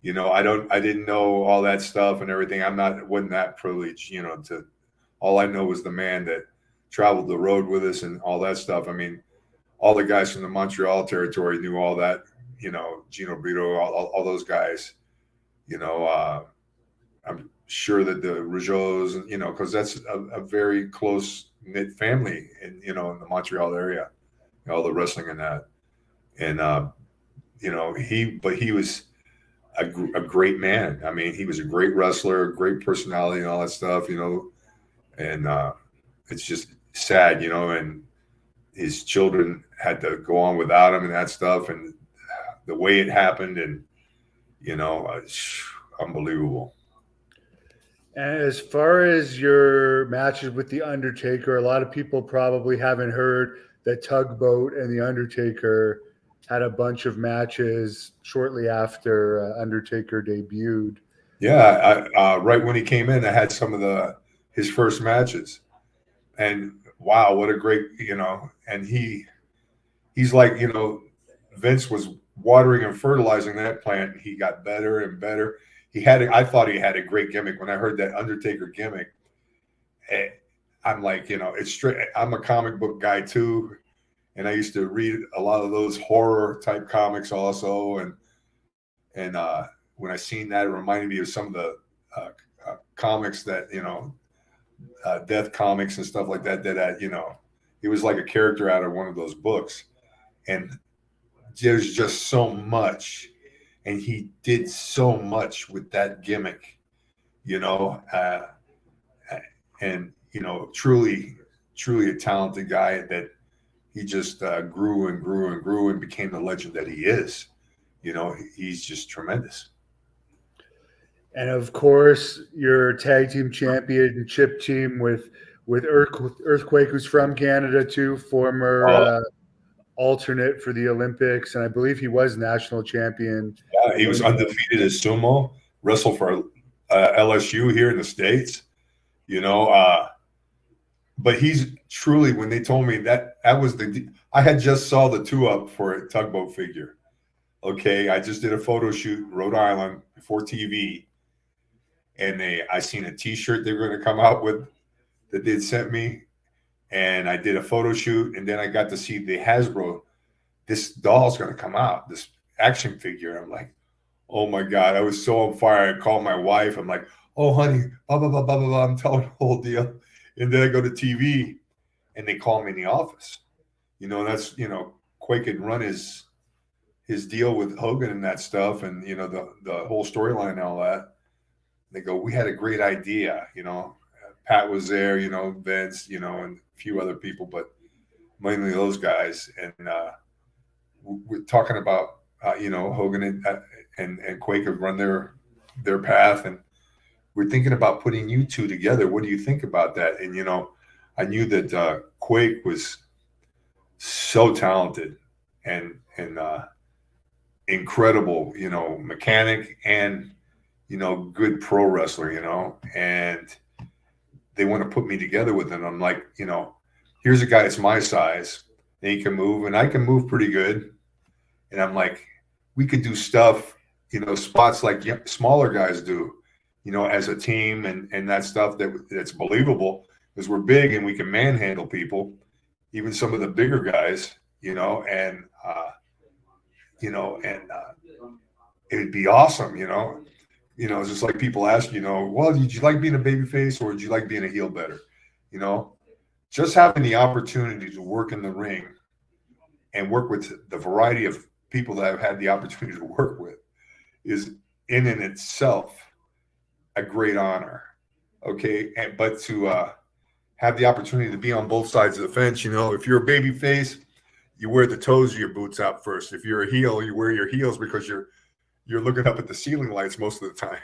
I didn't know all that stuff and everything. Wasn't that privileged, all I know was the man that traveled the road with us and all that stuff. I mean, all the guys from the Montreal territory knew all that. Gino Brito, all those guys, You know, I'm sure that the Rougeaus, you know, because that's a very close knit family, in you know, in the Montreal area, you know, all the wrestling and that, and you know, he was a great man. I mean, he was a great wrestler, great personality, and all that stuff, you know, and it's just sad, you know, and his children had to go on without him and that stuff, and the way it happened, and you know, unbelievable. And as far as your matches with the Undertaker, a lot of people probably haven't heard that Tugboat and the Undertaker had a bunch of matches shortly after Undertaker debuted. Yeah, right when he came in, I had some of his first matches, and wow, what a great, you know, and he's like, you know, Vince was watering and fertilizing that plant, and he got better and better. I thought he had a great gimmick. When I heard that Undertaker gimmick, I'm like, you know, it's straight. I'm a comic book guy too, and I used to read a lot of those horror type comics also, and when I seen that, it reminded me of some of the comics that, you know, death comics and stuff like that. That you know, it was like a character out of one of those books, and there's just so much, and he did so much with that gimmick, you know, and you know, truly a talented guy that he just grew and grew and grew and became the legend that he is. You know, he's just tremendous. And of course, your tag team championship team with Earthquake, who's from Canada too, former alternate for the Olympics, and I believe he was national champion. Yeah, he was undefeated as sumo, wrestled for LSU here in the States, you know. But he's truly, when they told me that was I had just saw the 2-up for a Tugboat figure. Okay, I just did a photo shoot in Rhode Island before TV, and I seen a T-shirt they were going to come out with that they'd sent me, and I did a photo shoot, and then I got to see the Hasbro. This doll's going to come out, this action figure. I'm like, oh my God, I was so on fire. I called my wife. I'm like, oh honey, blah blah blah blah blah. I'm telling the whole deal, and then I go to TV, and they call me in the office. You know, that's, you know, Quake had run his deal with Hogan and that stuff, and you know, the whole storyline and all that. They go, we had a great idea, you know. Pat was there, you know, Vince, you know, and a few other people, but mainly those guys. And we're talking about, you know, Hogan and Quake have run their path, and we're thinking about putting you two together. What do you think about that? And you know, I knew that Quake was so talented and incredible, you know, mechanic and, you know, good pro wrestler, you know, and they want to put me together with him. I'm like, you know, here's a guy that's my size, and he can move, and I can move pretty good. And I'm like, we could do stuff, you know, spots like smaller guys do, you know, as a team, and that stuff that's believable because we're big and we can manhandle people, even some of the bigger guys, you know, and it'd be awesome, you know. You know, it's just like people ask, you know, well, did you like being a baby face or did you like being a heel better? You know, just having the opportunity to work in the ring and work with the variety of people that I've had the opportunity to work with is in itself a great honor. Okay. But to have the opportunity to be on both sides of the fence, you know, if you're a baby face, you wear the toes of your boots out first. If you're a heel, you wear your heels because you're looking up at the ceiling lights most of the time.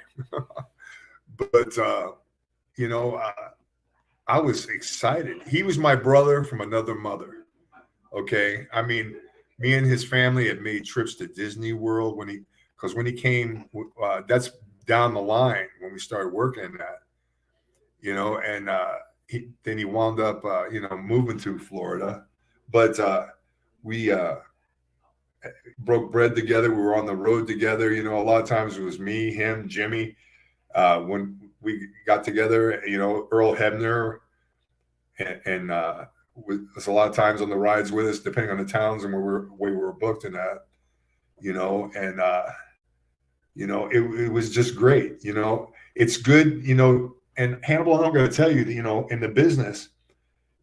But, you know, I was excited. He was my brother from another mother. Okay. I mean, me and his family had made trips to Disney World because when he came, that's down the line when we started working that, you know, and then he wound up, you know, moving to Florida. But we broke bread together. We were on the road together. You know, a lot of times it was me, him, Jimmy. When we got together, you know, Earl Hebner and was a lot of times on the rides with us, depending on the towns and where we were booked in that, you know, and You know, it was just great. You know, it's good. You know, and Hannibal, I'm going to tell you that, you know, in the business,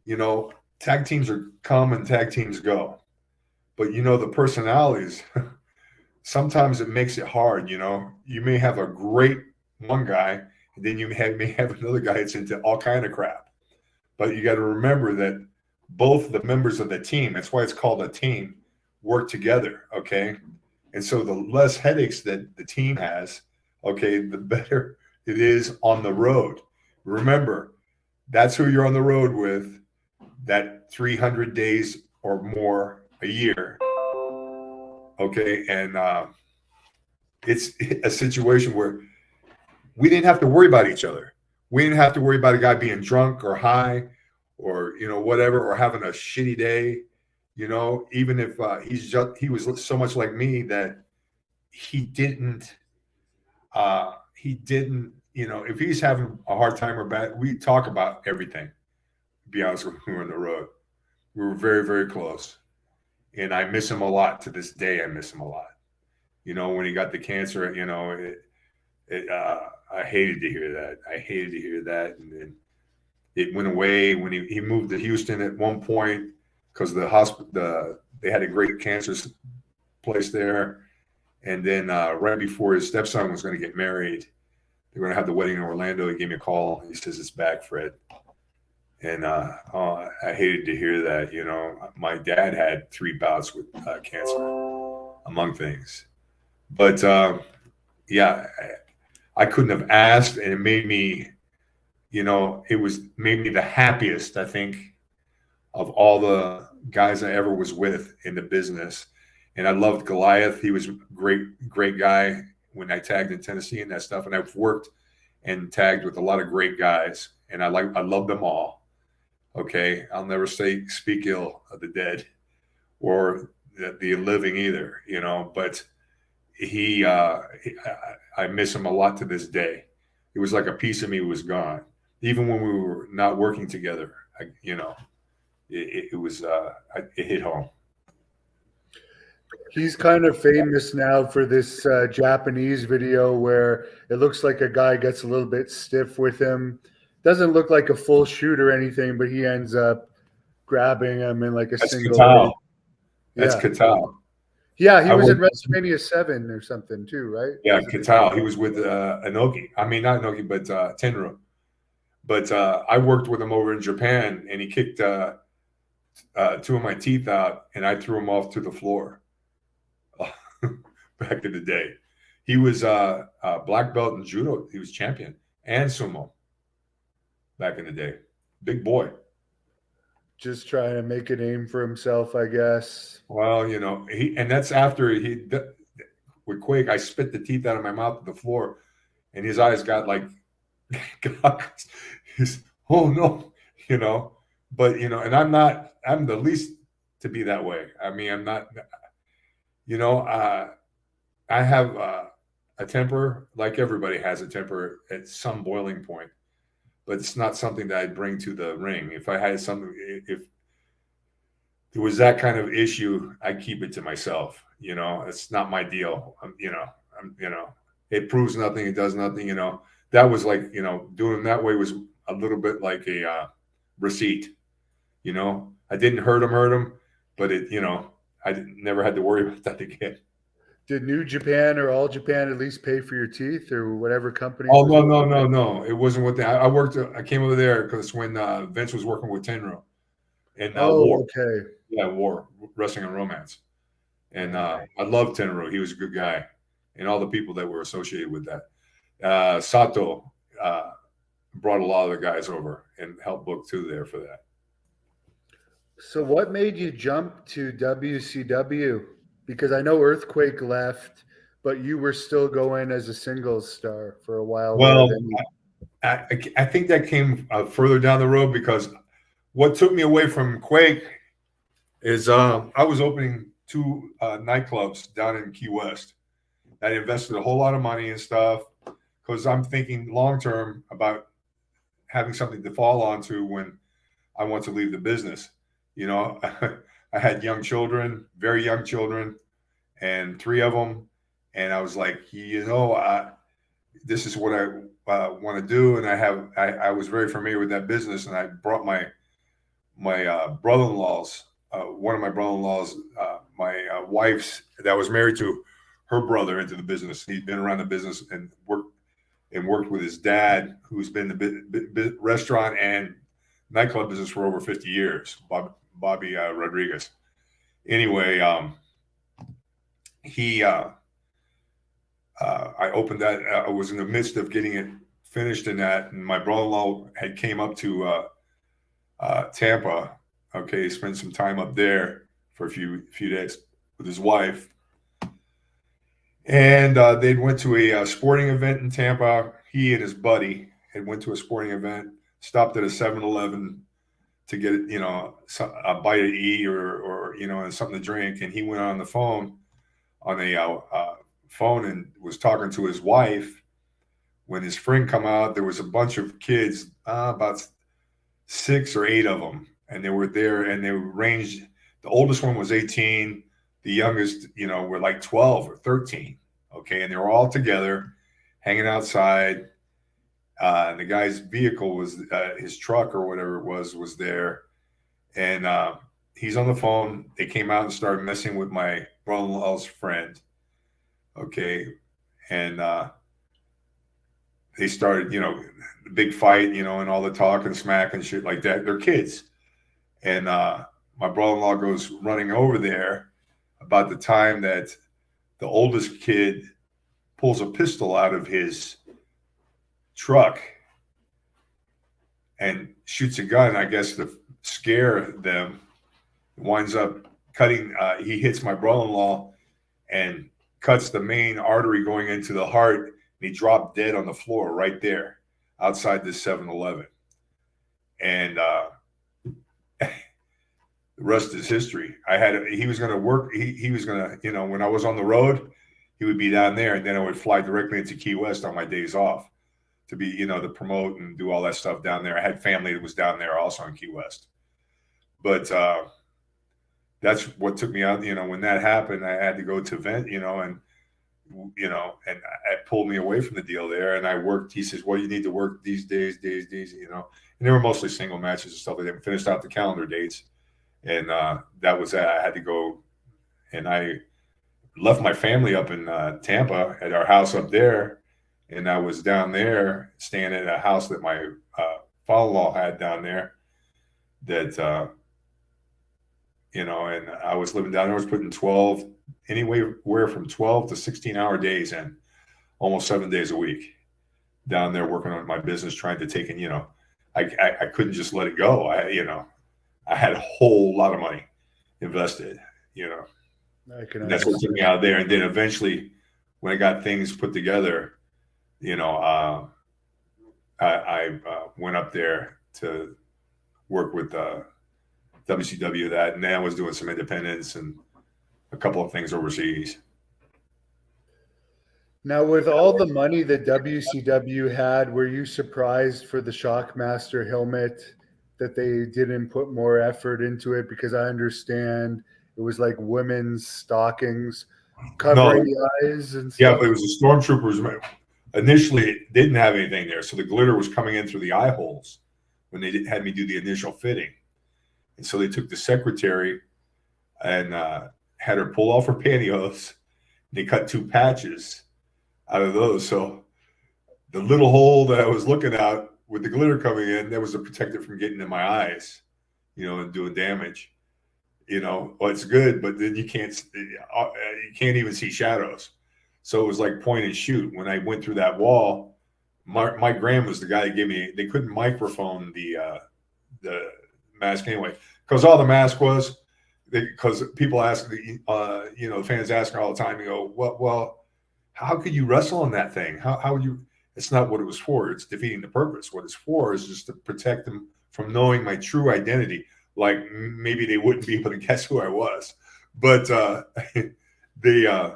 you know, tag teams are come and tag teams go, but you know, the personalities. Sometimes it makes it hard. You know, you may have a great one guy, and then may have another guy that's into all kind of crap. But you got to remember that both the members of the team, that's why it's called a team, work together. Okay. And so the less headaches that the team has, okay, the better it is on the road. Remember, that's who you're on the road with, that 300 days or more a year. Okay. And it's a situation where we didn't have to worry about each other. We didn't have to worry about a guy being drunk or high or, you know, whatever, or having a shitty day. You know, even if he was so much like me that he didn't, you know, if he's having a hard time or bad, we talk about everything. To be honest with you, we were on the road. We were very, very close. And I miss him a lot to this day. I miss him a lot. You know, when he got the cancer, you know, I hated to hear that. I hated to hear that. And then it went away when he moved to Houston at one point because they had a great cancer place there. And then right before his stepson was going to get married, they were going to have the wedding in Orlando. He gave me a call. He says, "It's back, Fred." And I hated to hear that. You know, my dad had 3 bouts with cancer, among things. But yeah, I couldn't have asked, and it made me, you know, made me the happiest, I think, of all the guys I ever was with in the business. And I loved Goliath. He was a great guy when I tagged in Tennessee and that stuff. And I've worked and tagged with a lot of great guys, and I love them all. Okay, I'll never speak ill of the dead or the living either, you know. But I miss him a lot to this day. It was like a piece of me was gone, even when we were not working together. You know, it hit home. He's kind of famous now for this Japanese video where it looks like a guy gets a little bit stiff with him. Doesn't look like a full shoot or anything, but he ends up grabbing him in like a single. Katao. That's Yeah. Katao. Yeah, he was in WrestleMania 7 or something too, right? Yeah, Katao. He was with Inoki. I mean, not Inoki, but Tenru. But I worked with him over in Japan, and he kicked 2 of my teeth out, and I threw him off to the floor. Back in the day, he was black belt in judo. He was champion and sumo. Back in the day, big boy. Just trying to make a name for himself, I guess. Well, you know, and that's after with Quake, I spit the teeth out of my mouth to the floor, and his eyes got like, oh no, you know. But you know, and I'm the least to be that way. I mean, I'm not, you know. I have a temper, like everybody has a temper at some boiling point, but it's not something that I'd bring to the ring. If I had something, if there was that kind of issue, I'd keep it to myself. You know, it's not my deal. You know, it proves nothing. It does nothing. You know, that was like, you know, doing that way was a little bit like a receipt. You know, I didn't hurt him, but it, you know, never had to worry about that again. Did New Japan or All Japan at least pay for your teeth or whatever company? Oh, no. It wasn't with that. I came over there because when Vince was working with Tenru and War. Okay. Yeah, War, Wrestling and Romance. And I loved Tenru. He was a good guy. And all the people that were associated with that. Sato brought a lot of the guys over and helped book too there for that. So what made you jump to WCW? Because I know Earthquake left, but you were still going as a singles star for a while. Well, I think that came further down the road because what took me away from Quake is I was opening 2 nightclubs down in Key West. I invested a whole lot of money and stuff because I'm thinking long term about having something to fall onto when I want to leave the business. You know, I had young children, very young children, and 3 of them, And I was like, this is what I want to do. And I was very familiar with that business. And I brought my brother-in-law's, one of my brother-in-laws, my wife's that was married to her brother into the business. He'd been around the business and worked with his dad, who's been in the restaurant and nightclub business for over 50 years, Bobby Rodriguez. Anyway, I opened that. I was in the midst of getting it finished in that, and my brother-in-law had came up to Tampa. Okay, spent some time up there for a few days with his wife, and they went to a sporting event in Tampa. He and his buddy had went to a sporting event, stopped at a 7-Eleven to get a bite to eat or and something to drink, and he went on the phone and was talking to his wife. When his friend come out, there was a bunch of kids, about 6 or 8 of them, and they were there, and they ranged. The oldest one was 18, the youngest, were like 12 or 13. Okay, and they were all together, hanging outside. And the guy's vehicle was his truck or whatever it was there, and he's on the phone. They came out and started messing with my brother-in-law's friend. Okay, and they started, the big fight, and all the talk and smack and shit like that. They're kids, and my brother-in-law goes running over there about the time that the oldest kid pulls a pistol out of his truck and shoots a gun, I guess, to scare them. Winds up cutting. He hits my brother-in-law and cuts the main artery going into the heart, and he dropped dead on the floor right there outside this 7-Eleven. And the rest is history. He was going to work. He was going to, when I was on the road, he would be down there, and then I would fly directly into Key West on my days off to be, to promote and do all that stuff down there. I had family that was down there also in Key West. But that's what took me out. When that happened, I had to go to event, and it pulled me away from the deal there. And I worked. He says, "Well, you need to work these days, And they were mostly single matches and stuff like that. We finished out the calendar dates, and that was that. I had to go, and I left my family up in Tampa at our house up there, and I was down there staying at a house that my father-in-law had down there. That and I was living down there. I was putting anywhere from 12 to 16-hour days in, almost 7 days a week down there working on my business, trying to take in, I couldn't just let it go. I had a whole lot of money invested, and that's what took me out of there. And then eventually when I got things put together, I went up there to work with WCW that, and then I was doing some independents and a couple of things overseas. Now, with all the money that WCW had, were you surprised for the Shockmaster helmet that they didn't put more effort into it? Because I understand it was like women's stockings covering the eyes and stuff. Yeah, but it was the Stormtroopers. Initially, it didn't have anything there, so the glitter was coming in through the eye holes when they had me do the initial fitting. And so they took the secretary and had her pull off her pantyhose. They cut 2 patches out of those. So the little hole that I was looking at with the glitter coming in, that was to protect it from getting in my eyes, and doing damage. Well, it's good, but then you can't even see shadows. So it was like point and shoot. When I went through that wall, Mike Graham was the guy that gave me. They couldn't microphone the mask anyway, because all the mask was, because people ask, fans ask her all the time. You go, well, how could you wrestle in that thing? How would you? It's not what it was for. It's defeating the purpose. What it's for is just to protect them from knowing my true identity. Like maybe they wouldn't be able to guess who I was, but they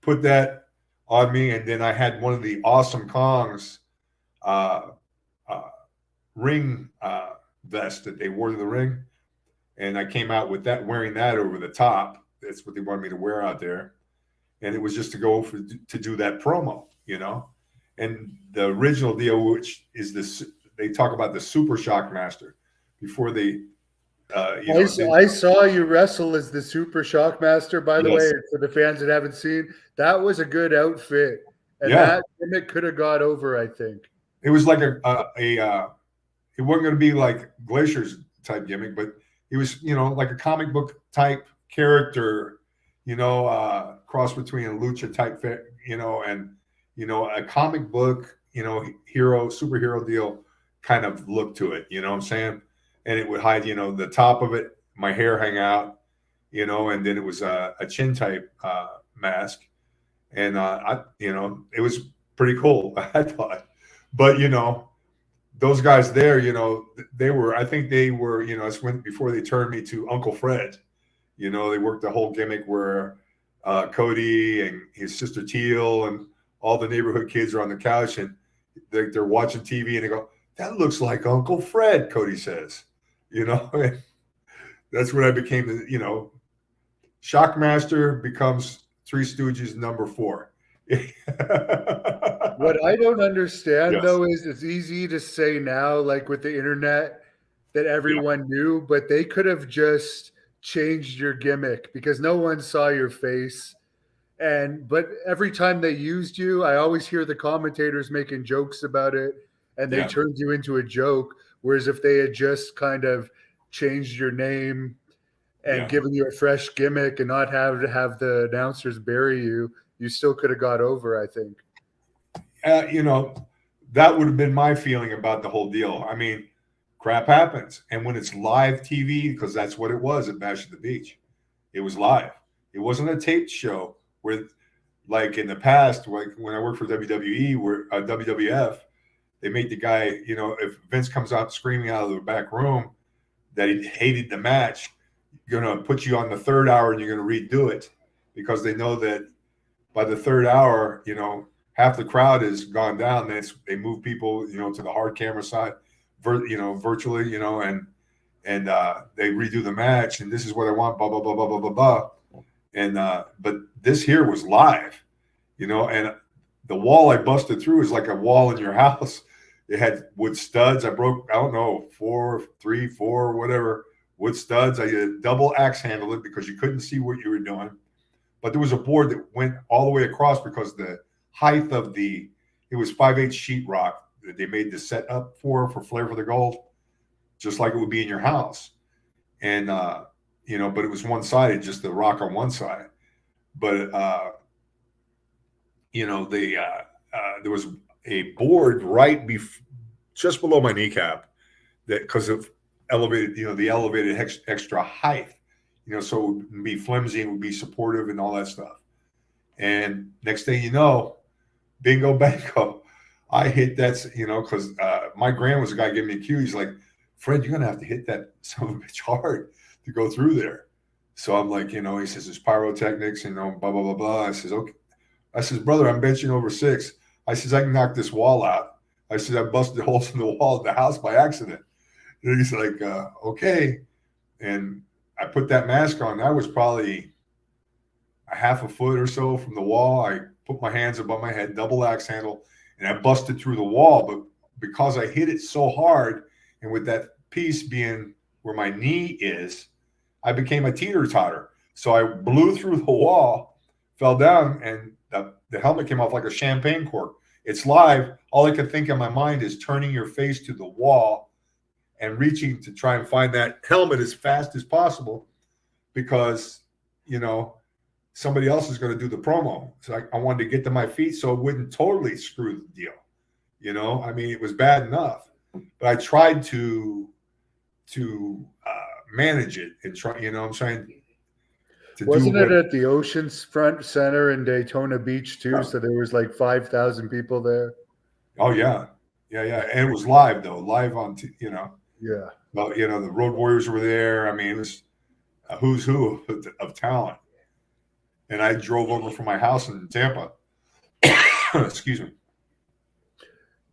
put that on me, and then I had one of the Awesome Kong's ring vest that they wore to the ring, and I came out with that, wearing that over the top. That's what they wanted me to wear out there. and it was just to go to do that promo, you know. And the original deal, which is this, they talk about the Super Shockmaster before they, I saw you wrestle as the Super Shockmaster, by the way, for the fans that haven't seen. That was a good outfit. And that gimmick could have got over, I think. It was like it wasn't going to be like Glacier's type gimmick, but it was, like a comic book type character, cross between a lucha type, and, a comic book, superhero deal kind of look to it, you know what I'm saying? And it would hide, the top of it, my hair hang out, and then it was a chin type mask. And, it was pretty cool, I thought. But, those guys there, I think they were, it's when before they turned me to Uncle Fred. They worked the whole gimmick where Cody and his sister Teal and all the neighborhood kids are on the couch and they're watching TV and they go, "That looks like Uncle Fred," Cody says. And that's when I became the, Shockmaster becomes Three Stooges number 4. What I don't understand, though, is it's easy to say now, like with the internet, that everyone knew, but they could have just changed your gimmick because no one saw your face. But every time they used you, I always hear the commentators making jokes about it, and they turned you into a joke. Whereas if they had just kind of changed your name and given you a fresh gimmick and not have to have the announcers bury you, you still could have got over, I think. That would have been my feeling about the whole deal. I mean, crap happens. And when it's live TV, because that's what it was at Bash at the Beach, it was live. It wasn't a taped show where, like in the past, like when I worked for WWE, where WWF, they made the guy, if Vince comes out screaming out of the back room that he hated the match, going to put you on the third hour and you're going to redo it because they know that by the third hour, half the crowd has gone down. They move people, to the hard camera side, virtually, and they redo the match. And this is what I want, blah, blah, blah, blah, blah, blah, blah. And, but this here was live, and the wall I busted through is like a wall in your house. It had wood studs. I broke, I don't know, 3, 4, whatever, wood studs. I double axe handled it because you couldn't see what you were doing. But there was a board that went all the way across because the height of it was 5/8 sheetrock that they made the set up for Flair for the Gold, just like it would be in your house. And, but it was one-sided, just the rock on one side. But, there was a board just below my kneecap that because of elevated, the elevated extra height, so it would be flimsy and would be supportive and all that stuff. And next thing you know, bingo bango, I hit that, because my grand was the guy giving me a cue. He's like, "Fred, you're going to have to hit that son of a bitch hard to go through there." So I'm like, he says, "There's pyrotechnics, blah, blah, blah, blah." I says, "Okay." I says, "Brother, I'm benching over 6. I says, I can knock this wall out." I said, "I busted holes in the wall of the house by accident." And he's like, "Okay." And I put that mask on. That was probably a half a foot or so from the wall. I put my hands above my head, double axe handle, and I busted through the wall. But because I hit it so hard, and with that piece being where my knee is, I became a teeter-totter. So I blew through the wall, fell down, and the helmet came off like a champagne cork. It's live. All I could think in my mind is turning your face to the wall and reaching to try and find that helmet as fast as possible because, somebody else is going to do the promo. So I wanted to get to my feet so it wouldn't totally screw the deal. I mean, it was bad enough, but I tried to manage it and try, I'm trying to Wasn't it at the Oceanfront Center in Daytona Beach too? So there was like 5,000 people there. Oh yeah. And it was live though, live on, Yeah. Well, the Road Warriors were there. I mean, it was a who's who of talent. And I drove over from my house in Tampa. Excuse me.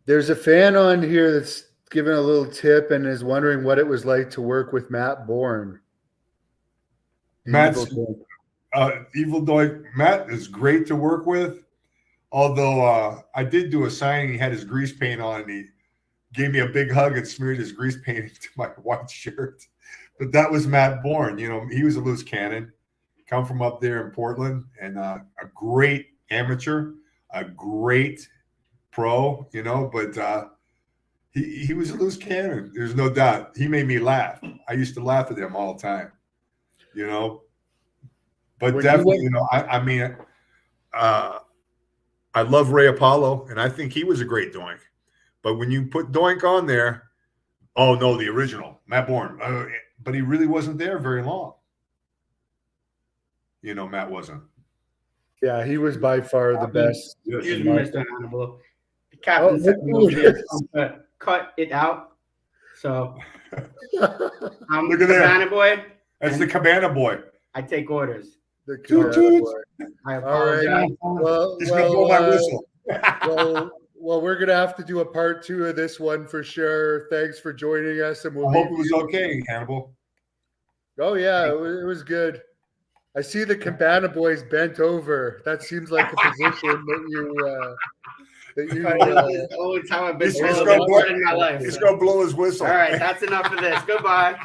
There's a fan on here that's giving a little tip and is wondering what it was like to work with Matt Bourne. Evil Doink Matt is great to work with. Although I did do a signing, he had his grease paint on, and he gave me a big hug and smeared his grease paint into my white shirt. But that was Matt Bourne. You know, he was a loose cannon, come from up there in Portland, and a great amateur, a great pro. You know, but he was a loose cannon. There's no doubt. He made me laugh. I used to laugh at him all the time. You know, but When definitely, you I mean. I love Ray Apollo, and I think he was a great Doink. But when you put Doink on there, oh no, the original Matt Bourne, but he really wasn't there very long. You know, Matt wasn't. Yeah, he was by far the best. Yes. Excuse me, Mr. Hannibal. The captain sent me over there to cut it out. So I'm Look the at that. Cabana boy. That's the Cabana Boy. I take orders. The Toot, Cabana toot. Boy. I All right. apologize. Well, He's gonna blow my whistle. well, we're gonna have to do a part 2 of this one for sure. Thanks for joining us, and I we'll hope it leave was you- okay, Hannibal. Oh yeah, it was good. I see the Cabana Boys bent over. That seems like a position that you. The only time I've been He's told gonna about blow- it in my life. He's gonna blow his whistle. All right, that's enough of this. Goodbye.